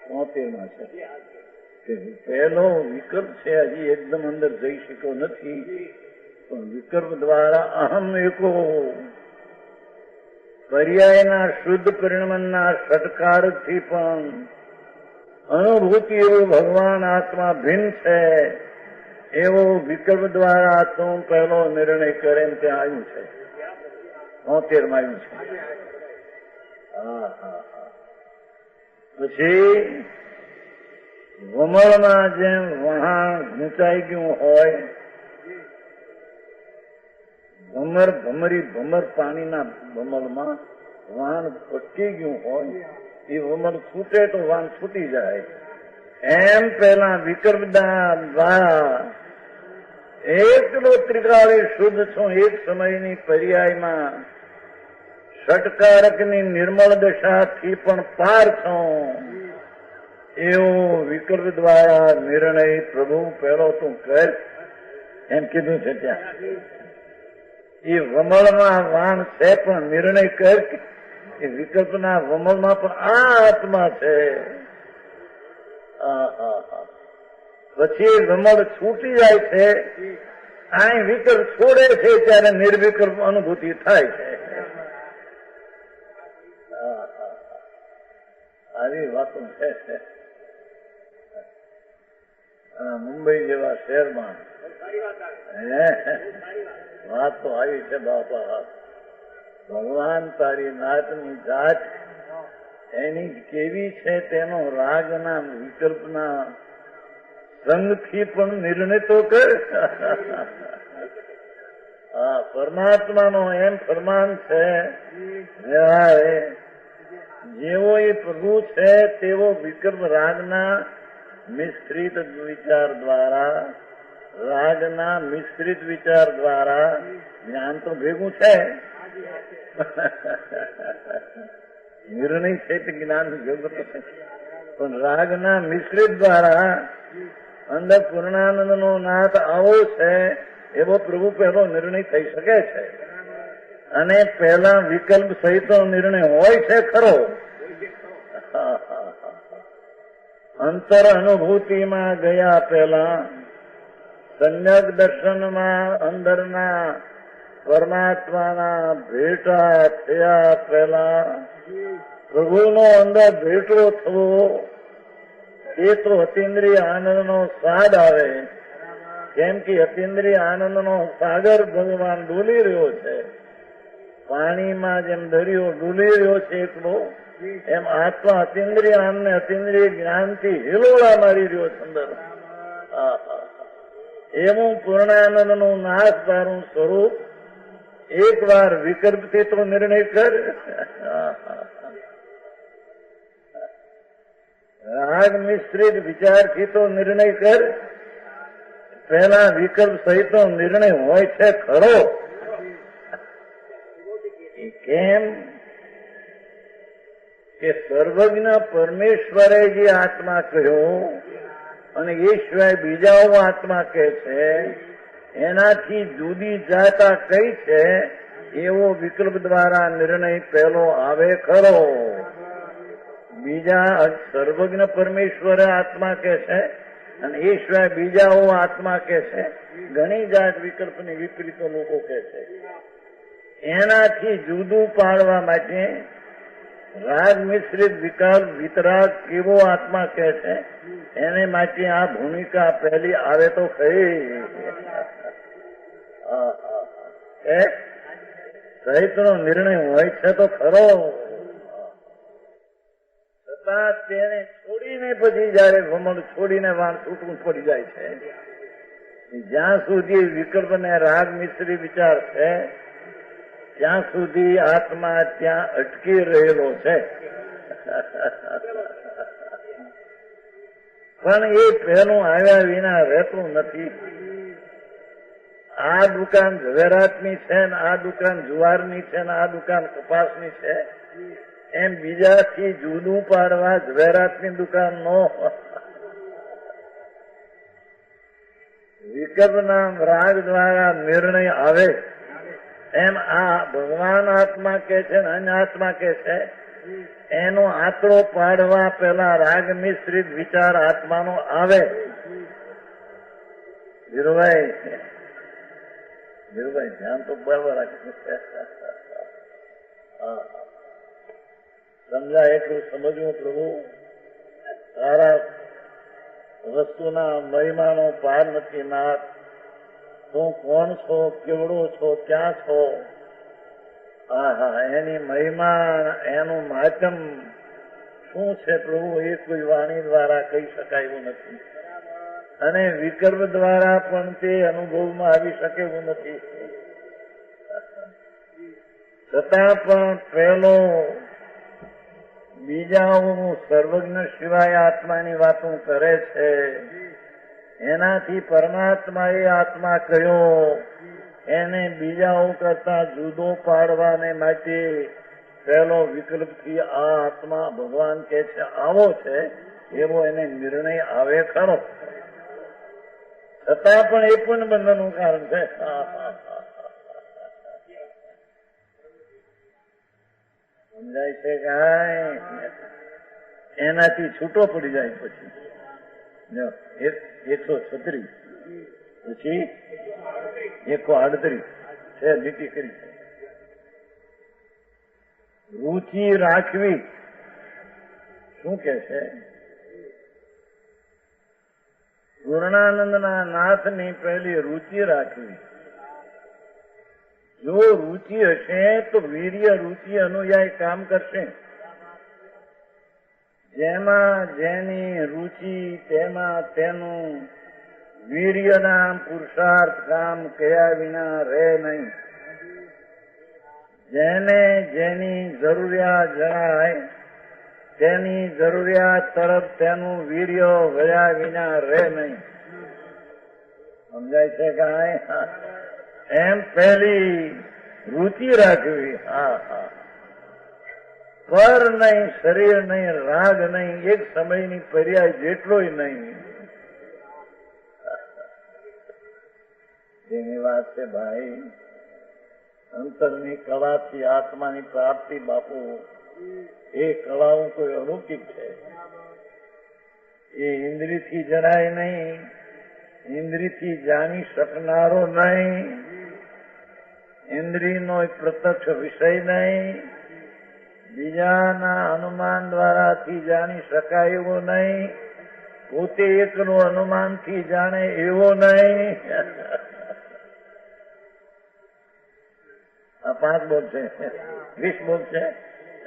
73માં છે પહેલો વિકલ્પ છે, હજી એકદમ અંદર જઈ શક્યો નથી. પણ વિકલ્પ દ્વારા અહમ એકો પર્યાયના શુદ્ધ પરિણમના સત્કારથી પણ અનુભૂતિ એવું ભગવાન આત્મા ભિન્ન છે એવો વિકલ્પ દ્વારા તો પહેલો નિર્ણય કરે ત્યાં આવ્યું છે 73માં આવ્યું છે. પછી વમળમાં જેમ વહાણ ગુંચાઈ ગયું હોય, ભમર પાણીના વમળમાં વહાણ અટકી ગયું હોય, એ વમળ છૂટે તો વાહન છૂટી જાય, એમ પેલા વિકલ્પ દ્વારા એકલો ત્રિકાળી શુદ્ધ છું, એક સમયની પર્યાયમાં ષટકારકની નિર્મળ દશાથી પણ પાર છું એવો વિકલ્પ દ્વારા નિર્ણય પ્રભુ પહેલો તું કર એમ કીધું છે. ત્યાં એ વમળમાં વાણ છે પણ નિર્ણય કર એ વિકલ્પના વમળમાં પણ આ આત્મા છે. પછી વમળ છૂટી જાય છે, આ વિકલ્પ છોડે છે ત્યારે નિર્વિકલ્પ અનુભૂતિ થાય છે. આવી વાતો છે. મુંબઈ જેવા શહેરમાં વાત તો આવી છે બાપા. ભગવાન તારી નાતની જાત એની કેવી છે તેનો રાગના વિકલ્પના સંગથી પણ નિર્ણય તો કર. પરમાત્માનો એમ ફરમાન છે, જેવો એ પ્રભુ છે તેવો વિકલ્પ રાગના મિશ્રિત વિચાર દ્વારા, રાગના મિશ્રિત વિચાર દ્વારા જ્ઞાન તો ભેગું છે, નિર્ણય છે તે જ્ઞાન ભેગું છે, પણ રાગના મિશ્રિત દ્વારા અંદર પૂર્ણાનંદ નો નાથ આવો છે એવો પ્રભુ પહેલો નિર્ણય થઈ શકે છે. અને પહેલા વિકલ્પ સહિત નિર્ણય હોય છે ખરો. અંતર અનુભૂતિમાં ગયા પહેલા, સમ્યક દર્શનમાં અંદરના પરમાત્માના ભેટા થયા પહેલા પ્રભુનો અંદર ભેટો થવો એ તો અતિન્દ્રિય આનંદનો સ્વાદ આવે. કેમ કે અતિન્દ્રિય આનંદનો સાગર ભગવાન ડોલી રહ્યો છે. પાણીમાં જેમ દરિયો ડૂલી રહ્યો છે એકલો, એમ આત્મા અતિન્દ્રિય આનંદ અતિન્દ્રિય જ્ઞાનથી હિલોળા મારી રહ્યો છે અંદર. એવું પૂર્ણાનંદ નું નાશ તારું સ્વરૂપ એક વાર વિકલ્પથી તો નિર્ણય કર. રાગ મિશ્રિત વિચારથી તો નિર્ણય કર. પહેલા વિકલ્પ સહિત નિર્ણય હોય છે ખરો. કેમ કે સર્વજ્ઞ પરમેશ્વરે જે આત્મા કહ્યો અને એ સિવાય બીજાઓ આત્મા કહે છે, એનાથી જુદી જાતા કઈ છે એવો વિકલ્પ દ્વારા નિર્ણય પહેલો આવે ખરો. બીજા સર્વજ્ઞ પરમેશ્વરે આત્મા કહે છે અને એ સિવાય બીજાઓ આત્મા કહે છે. ઘણી જાત વિકલ્પની વિપરીતો લોકો કહે છે. એનાથી જુદું પાડવા માટે રાગ મિશ્રિત વિકલ્પ વિતરાગ કેવો આત્મા કહે છે એને માટે આ ભૂમિકા પહેલી આવે તો કઈ સહિત નો નિર્ણય હોય છે તો ખરો. છતાં તેને છોડીને પછી જયારે વમળ છોડીને વાણ છૂટવું પડી જાય છે, જ્યાં સુધી વિકલ્પ ને રાગ મિશ્રી વિચાર છે ત્યાં સુધી આત્મા ત્યાં અટકી રહેલો છે. પણ એ પહેલું આવ્યા વિના રહેતું નથી. આ દુકાન ઝવેરાતની છે ને આ દુકાન જુવારની છે ને આ દુકાન કપાસની છે, એમ બીજાથી જુદું પાડવા ઝવેરાતની દુકાન નો વિકલ્પના રાગ દ્વારા નિર્ણય આવે. એમ આ ભગવાન આત્મા કે છે ને અન્ય આત્મા કે છે, એનો આંતરો પાડવા પેલા રાગ મિશ્રિત વિચાર આત્માનો આવે. ધીરુભાઈ ધીરુભાઈ ધ્યાન તો બરાબર રાખે. હા, સમજાય એટલું સમજવું પ્રભુ. તારા વસ્તુના મહિમાનો પાર નથી નાથ. તું કોણ છો, કેવડો છો, ક્યાં છો? હા, એની મહિમા, એનું માધ્યમ શું છે પ્રભુ, એ કોઈ વાણી દ્વારા કહી શકાય એવું નથી, અને વિકલ્પ દ્વારા પણ તે અનુભવમાં આવી શકે એવું નથી. છતાં પણ પહેલો બીજાઓ સર્વજ્ઞ સિવાય આત્માની વાતો કરે છે. એનાથી પરમાત્મા એ આત્મા કયો, એને બીજાઓ કરતા જુદો પાડવાને માટે પહેલો વિકલ્પથી આ આત્મા ભગવાન કે છે આવો છે, એવો એને નિર્ણય આવે ખરો. છતાં પણ એ પણ બંધનનું કારણ છે. સમજાય છે કાંઈ? એનાથી છૂટો પડી જાય પછી 136 પછી 138 છે લીટી કરી. રુચિ રાખવી શું કે છે? પૂર્ણાનંદના નાથની પહેલી રુચિ રાખવી. જો રુચિ હશે તો વીર્ય રુચિ અનુયાયી કામ કરશે. જેમાં જેની રુચિ તેમાં તેનું વીર્યના પુરુષાર્થ કામ કર્યા વિના રહે નહીં. જેને જેની જરૂરિયાત જણાય તેની જરૂરિયાત તરફ તેનું વીર્ય વળ્યા વિના રહે નહીં. સમજાય છે કાંઈ? એમ પહેલી રુચિ રાખવી. હા, પર નહીં, શરીર નહીં, રાગ નહીં, એક સમયની પર્યાય જેટલોય નહીં. જેની વાત છે ભાઈ, અંતરની કળાથી આત્માની પ્રાપ્તિ બાપુ, એ કળાઓ કોઈ અલૌકિક છે. એ ઇન્દ્રિયથી જણાય નહીં, ઇન્દ્રિયથી જાણી શકનારો નહીં, ઇન્દ્રિયનો પ્રત્યક્ષ વિષય નહીં, બીજાના અનુમાન દ્વારાથી જાણી શકાય એવો નહીં, પોતે એકનું અનુમાનથી જાણે એવો નહીં. આ 5 બોલ છે, 20 બોલ છે,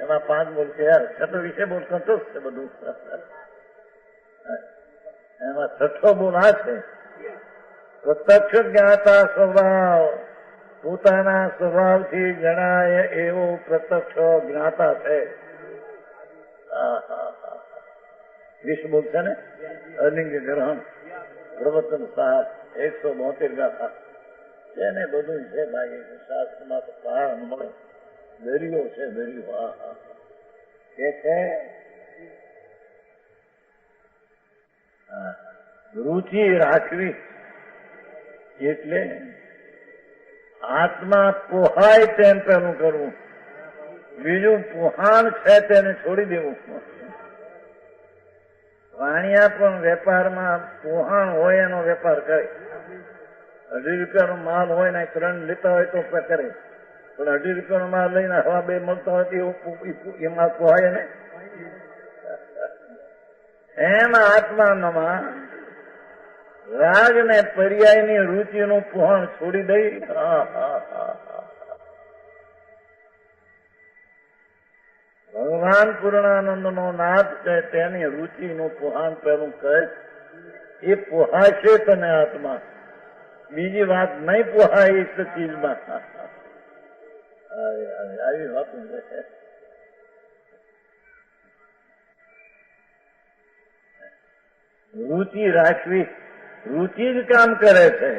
એમાં 5 બોલ છે. યાર 26 બોલ સંતોષ છે બધું. એમાં 6 બોલ આ છે, પ્રત્યક્ષ જ્ઞાતા સ્વભાવ, પોતાના સ્વભાવથી જણાય એવો પ્રત્યક્ષ જ્ઞાતા છે. 20 બોલ છે ને. અલિંગ ગ્રહણ, પ્રવચન સાત, 172 ગાથા છે ને, બધું છે ભાઈ. શાસ્ત્રમાં તો પહાડ મળે, દરિયો છે, દરિયો. કે છે રુચિ રાખવી એટલે આત્મા પોહાય તેમ પેલું કરવું, બીજું પોહાણ છે તેને છોડી દેવું. વાણિયા પણ વેપારમાં પોહાણ હોય એનો વેપાર કરે. 2.5 રૂપિયાનો માલ હોય ને 3 લેતા હોય તો કરે, પણ 2.5 રૂપિયાનો માલ લઈને હવા 2 મળતા હોય તો એમાં પોહાય ને. એમ આત્મામાં રાગ ને પર્યાયની રુચિનું પોહણ છોડી દઈ. ભગવાન પૂર્ણાનંદનો નાથ છે, તેની રુચિનું પોહાણ પેલું કહે. એ પોહાશે તને આત્મા, બીજી વાત નહીં પોહાય એક ચીજમાં. આવી વાત છે. રુચિ રાખવી, રુચિ જ કામ કરે છે.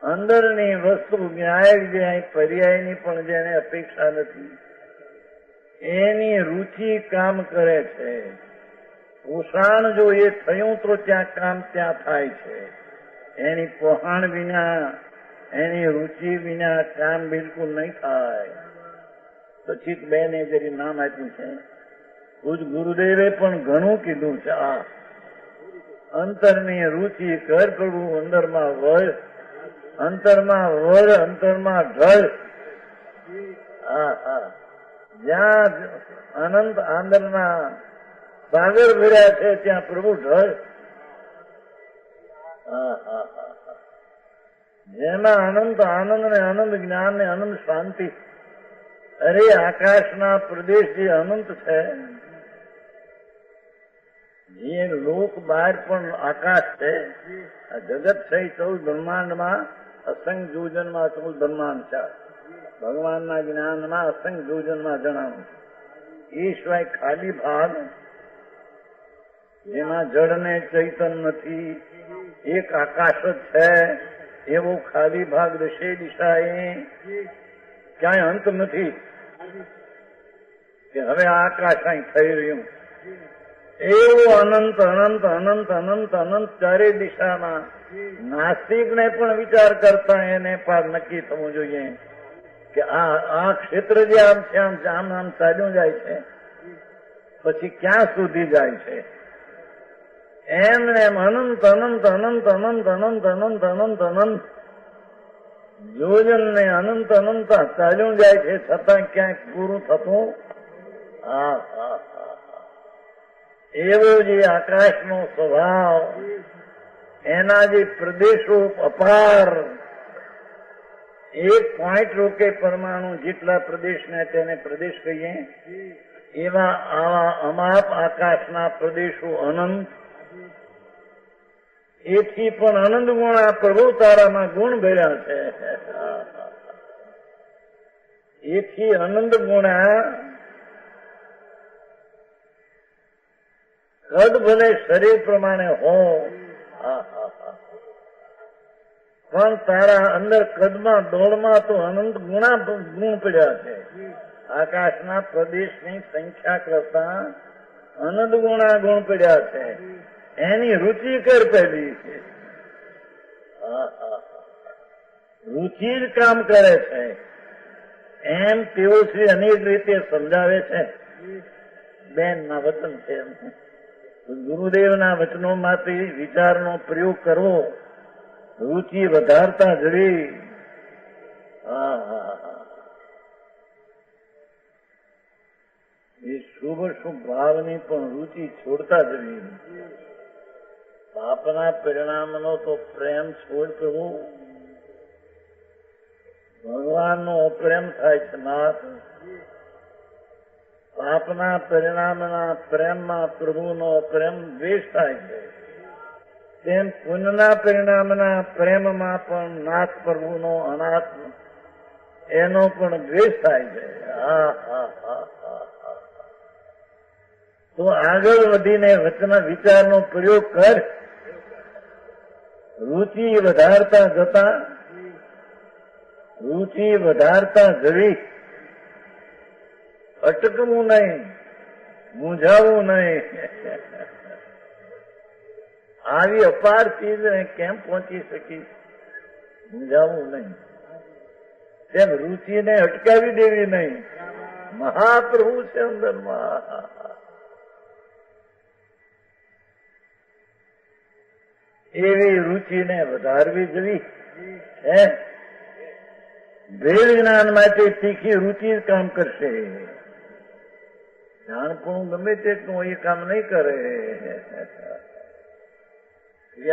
અંદરની વસ્તુ ન્યાય પર્યાયની પણ જેને અપેક્ષા નથી, એની રુચિ કામ કરે છે. પોષણ જો એ થયું તો ત્યાં કામ ત્યાં થાય છે. એની પોહાણ વિના, એની રુચિ વિના કામ બિલકુલ નહીં થાય. પછી બેને જરી નામ આપ્યું છે, ગુરુદેવે પણ ઘણું કીધું છે. અંતરની રુચિ કર પ્રભુ અંદરમાં વળ, અંતરમાં વળ, અંતરમાં ઢળ. જ્યાં અનંત આંદરના સાગર ભર્યા છે ત્યાં પ્રભુ ઢળ. જેમાં અનંત આનંદ ને અનંત જ્ઞાન ને અનંત શાંતિ. અરે આકાશના પ્રદેશ જે અનંત છે, જે લોક બહાર પણ આકાશ છે, આ જગત છે 14 બ્રહ્માંડમાં અસંખ્ય જોજનમાં 14 બ્રહ્માંડ છે. ભગવાનના જ્ઞાનમાં અસંખ્ય જોજનમાં જણાવું. એ સિવાય ખાલી ભાગ જેમાં જળ ને ચૈતન નથી, એક આકાશ જ છે, એવો ખાલી ભાગ દશે દિશાએ ક્યાંય અંત નથી કે હવે આકાશ અહીં થઈ રહ્યું. એવું અનંત અનંત અનંત અનંત અનંત ચારે દિશામાં. નાસ્તિકને પણ વિચાર કરતા એને પાર નક્કી થવું જોઈએ કે આ ક્ષેત્ર જે આમ છે આમ આમ ચાલ્યું જાય છે, પછી ક્યાં સુધી જાય છે. એમને એમ અનંત અનંત અનંત અનંત અનંત અનંત અનંત અનંત યોજન ને અનંત અનંત ચાલ્યું જાય છે, છતાં ક્યાંક પૂરું થતું. એવો જે આકાશનો સ્વભાવ, એના જે પ્રદેશો અપાર, એક પોઈન્ટ રોકે પરમાણુ જેટલા પ્રદેશને તેને પ્રદેશ કહીએ, એવા આવા અમાપ આકાશના પ્રદેશો અનંત. એથી પણ અનંત ગુણ આ પ્રભુ તારામાં ગુણ ભર્યા છે. એથી અનંત ગુણ કદ ભલે શરીર પ્રમાણે હો, પણ તારા અંદર કદમાં દોડમાં તો અનંત ગુણા ગુણ પડ્યા છે. આકાશના પ્રદેશની સંખ્યા કરતા અનંત ગુણા ગુણ પડ્યા છે. એની રુચિ કર પહેલી છે. રુચિ જ કામ કરે છે એમ તેઓ શ્રી અનેક રીતે સમજાવે છે. બેન ના વચન છે. ગુરુદેવના વચનોમાંથી વિચારનો પ્રયોગ કરવો, રુચિ વધારતા જવી. એ શુભ શુભ ભાવની પણ રુચિ છોડતા જવી. પાપના પરિણામનો તો પ્રેમ છોડ કરવો. ભગવાનનો અપ્રેમ થાય છે નાથ. પાપના પરિણામના પ્રેમમાં પ્રભુનો પ્રેમ દ્વેષ થાય છે. તેમ પુણ્યના પરિણામના પ્રેમમાં પણ નાથ પ્રભુનો અનાથ એનો પણ દ્વેષ થાય છે. તો આગળ વધીને વચન વિચારનો પ્રયોગ કર. રુચિ વધારતા જતા, રુચિ વધારતા જવી. અટકવું નહીં, મૂંઝાવું નહીં. આવી અપાર ચીજને કેમ પહોંચી શકી, મૂંઝાવું નહીં. તેમ રુચિને અટકાવી દેવી નહીં. મહાપ્રભુ છે અંદરમાં. એવી રુચિને વધારવી જવી છે. ભેદ જ્ઞાન માટે તીખી રુચિ કામ કરશે. જાણપણું ગમે તેટલું એ કામ નહીં કરે.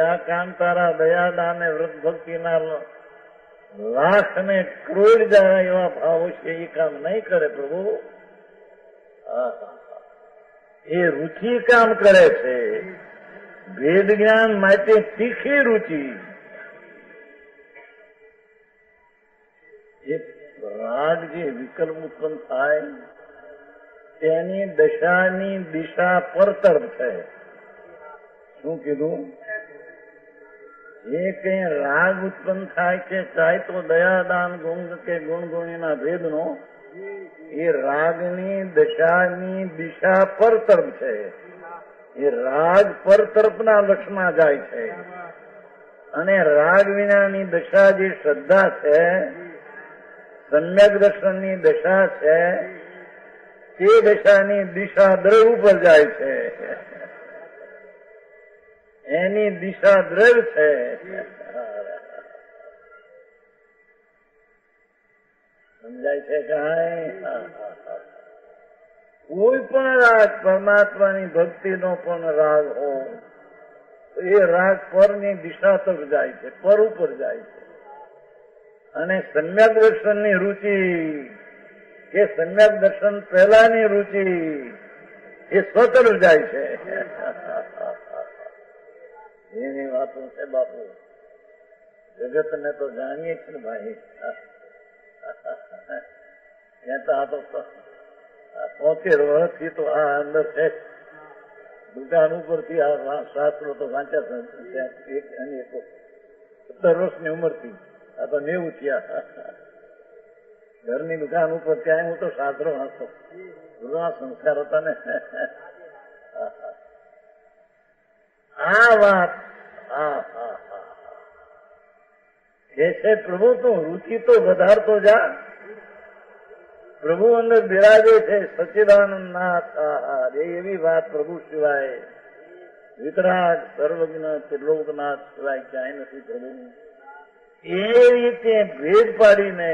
આ કામ તારા દયાદાન ને વ્રત ભક્તિના લાખ ને કરોડ જણા એવા ભાવો છે, એ કામ નહીં કરે પ્રભુ. એ રુચિ કામ કરે છે. વેદ જ્ઞાન માટે તીખી રુચિ. એ રાગ જે વિકલ્પ ઉત્પન્ન થાય તેની દશાની દિશા પર તરફ છે. શું કીધું? એ કઈ રાગ ઉત્પન્ન થાય છે, ચાહે તો દયાદાન ગુણ કે ગુણગુણીના ભેદનો, એ રાગની દશાની દિશા પર તરફ છે. એ રાગ પર તરફના લક્ષમાં જાય છે. અને રાગ વિનાની દશા જે શ્રદ્ધા છે, સમ્યક દર્શનની દશા છે, તે દશાની દિશા દ્રવ ઉપર જાય છે. એની દિશા દ્રઢ છે. સમજાય છે કાંઈ? કોઈ પણ રાગ પરમાત્માની ભક્તિનો પણ રાગ હોય એ રાગ પરની દિશા તક જાય છે, પર ઉપર જાય છે. અને સમ્યક દર્શનની રુચિ કે સમ્યક દર્શન પહેલાની રુચિ એ સ્વતર જાય છે. એની વાતો છે બાપુ. જગતને તો જાણીએ છીએ ને ભાઈ. ત્યાં તો આ તો 70 વર્ષથી તો આ અંદર છે. દુકાન ઉપરથી આ શાસ્ત્રો તો વાંચ્યા 17 વર્ષની ઉંમરથી. આ તો 90 થયા. ઘરની દુકાન ઉપર ત્યાં હું તો શાસ્ત્રો વાંચતો. ગુરુના સંસ્કાર હતા ને. આ વાત એ છે પ્રભુ તું રુચિ તો વધારતો જા. પ્રભુ અંદર બિરાજે છે સચ્ચિદાનંદ નાથ. એવી વાત પ્રભુ સિવાય વિતરાગ સર્વજ્ઞ ત્રિલોકનાથ સિવાય ક્યાંય નથી પ્રભુ. એ રીતે ભેદ પાડીને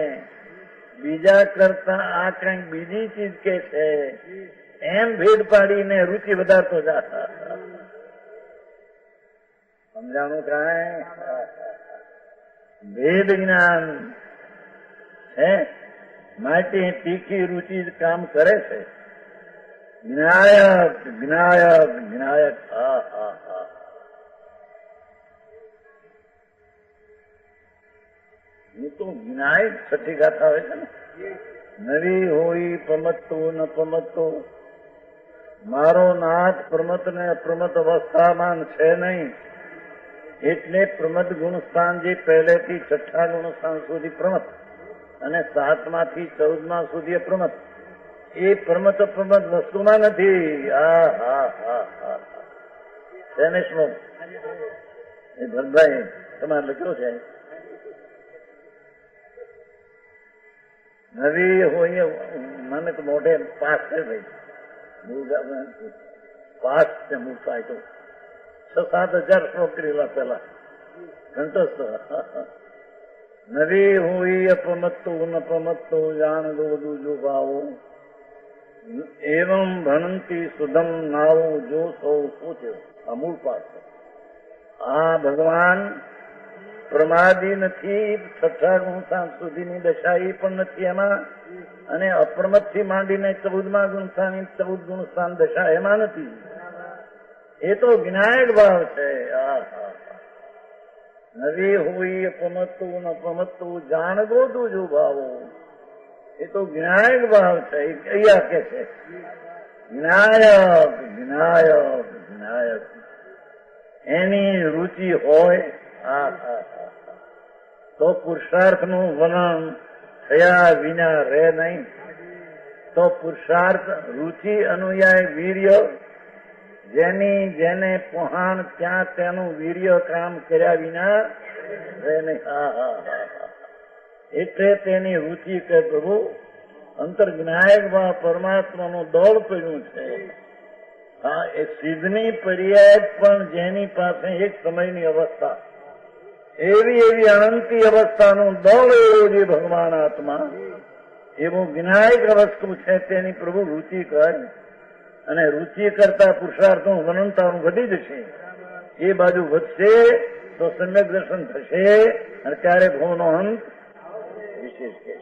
બીજા કરતા આ કંઈક બીજી ચીજ કે છે એમ ભેદ પાડીને રુચિ વધારતો જા. સમજાણું કાંઈ? ભેદ જ્ઞાન છે માટે તીખી રુચિ કામ કરે છે. જ્ઞાયક જ્ઞાયક જ્ઞાયક. હું તો જ્ઞાયક છઠ્ઠી ગાથા હોય છે ને. નવી હોય પ્રમત્તું ન પ્રમત્તું. મારો નાથ પ્રમત ને અપ્રમત અવસ્થામાં છે નહીં. એટલે પ્રમત ગુણસ્થાન જે પહેલેથી 6ઠ્ઠા ગુણસ્થાન સુધી પ્રમત અને 7માંથી 14મા સુધી અપ્રમત. એ પ્રમત અપ્રમત વસ્તુમાં નથી. તેને શ્લોક એ ભરતભાઈ તમારે લખ્યો છે. નવી હોય મને તો મોઢે પાસ છે ભાઈ. પાસ છે મૂર્ખાય તો 6-7 હજાર શ્લોક કરેલા પેલા કંઠસ્થ. નવી હોય અપમત્તું ન પ્રમત્તું જાણ દો જો ભાવો એવમ ભણંતી સુધમ નાવું જો સૌ પૂછ્યો. આ મૂળ પાઠ છે. આ ભગવાન પ્રમાદી નથી. 6ઠ્ઠા ગુણસ્થાન સુધીની દશા એ પણ નથી એમાં. અને અપ્રમત થી માંડીને 14મા ગુણસ્થાન 14 ગુણસ્થાન દશા એમાં નથી. એ તો જ્ઞાયક ભાવ છે. નવી હોય અપમત્તું ન પ્રમત્તું જાણ ગોદું જો ભાવો. એ તો જ્ઞાયક ભાવ છે. અહીંયા કે છે જ્ઞાયક જ્ઞાયક જ્ઞાયક. એની રુચિ હોય તો પુરુષાર્થનું વર્ણન થયા વિના રહે નહીં. તો પુરુષાર્થ રુચિ અનુયાય વીર્ય જેને પહોંચ ત્યાં તેનું વીર્ય કામ કર્યા વિના રહે નહીં. એટલે તેની રુચિ કે પ્રભુ અંતર જ્ઞાયકમાં પરમાત્માનું દોડ પડ્યું છે. એ સિદ્ધની પર્યાય પણ જેની પાસે એક સમયની અવસ્થા એવી અનંતી અવસ્થાનું દોડ એવું જે ભગવાન આત્મા એવું જ્ઞાયક વસ્તુ છે તેની પ્રભુ રુચિ કરે. અને રુચિ કરતા પુરુષાર્થનું વનંતાનું વધી જશે. એ બાજુ વધશે તો સમ્યક દર્શન થશે. અને ત્યારે ભવનો અંત વિશેષ છે.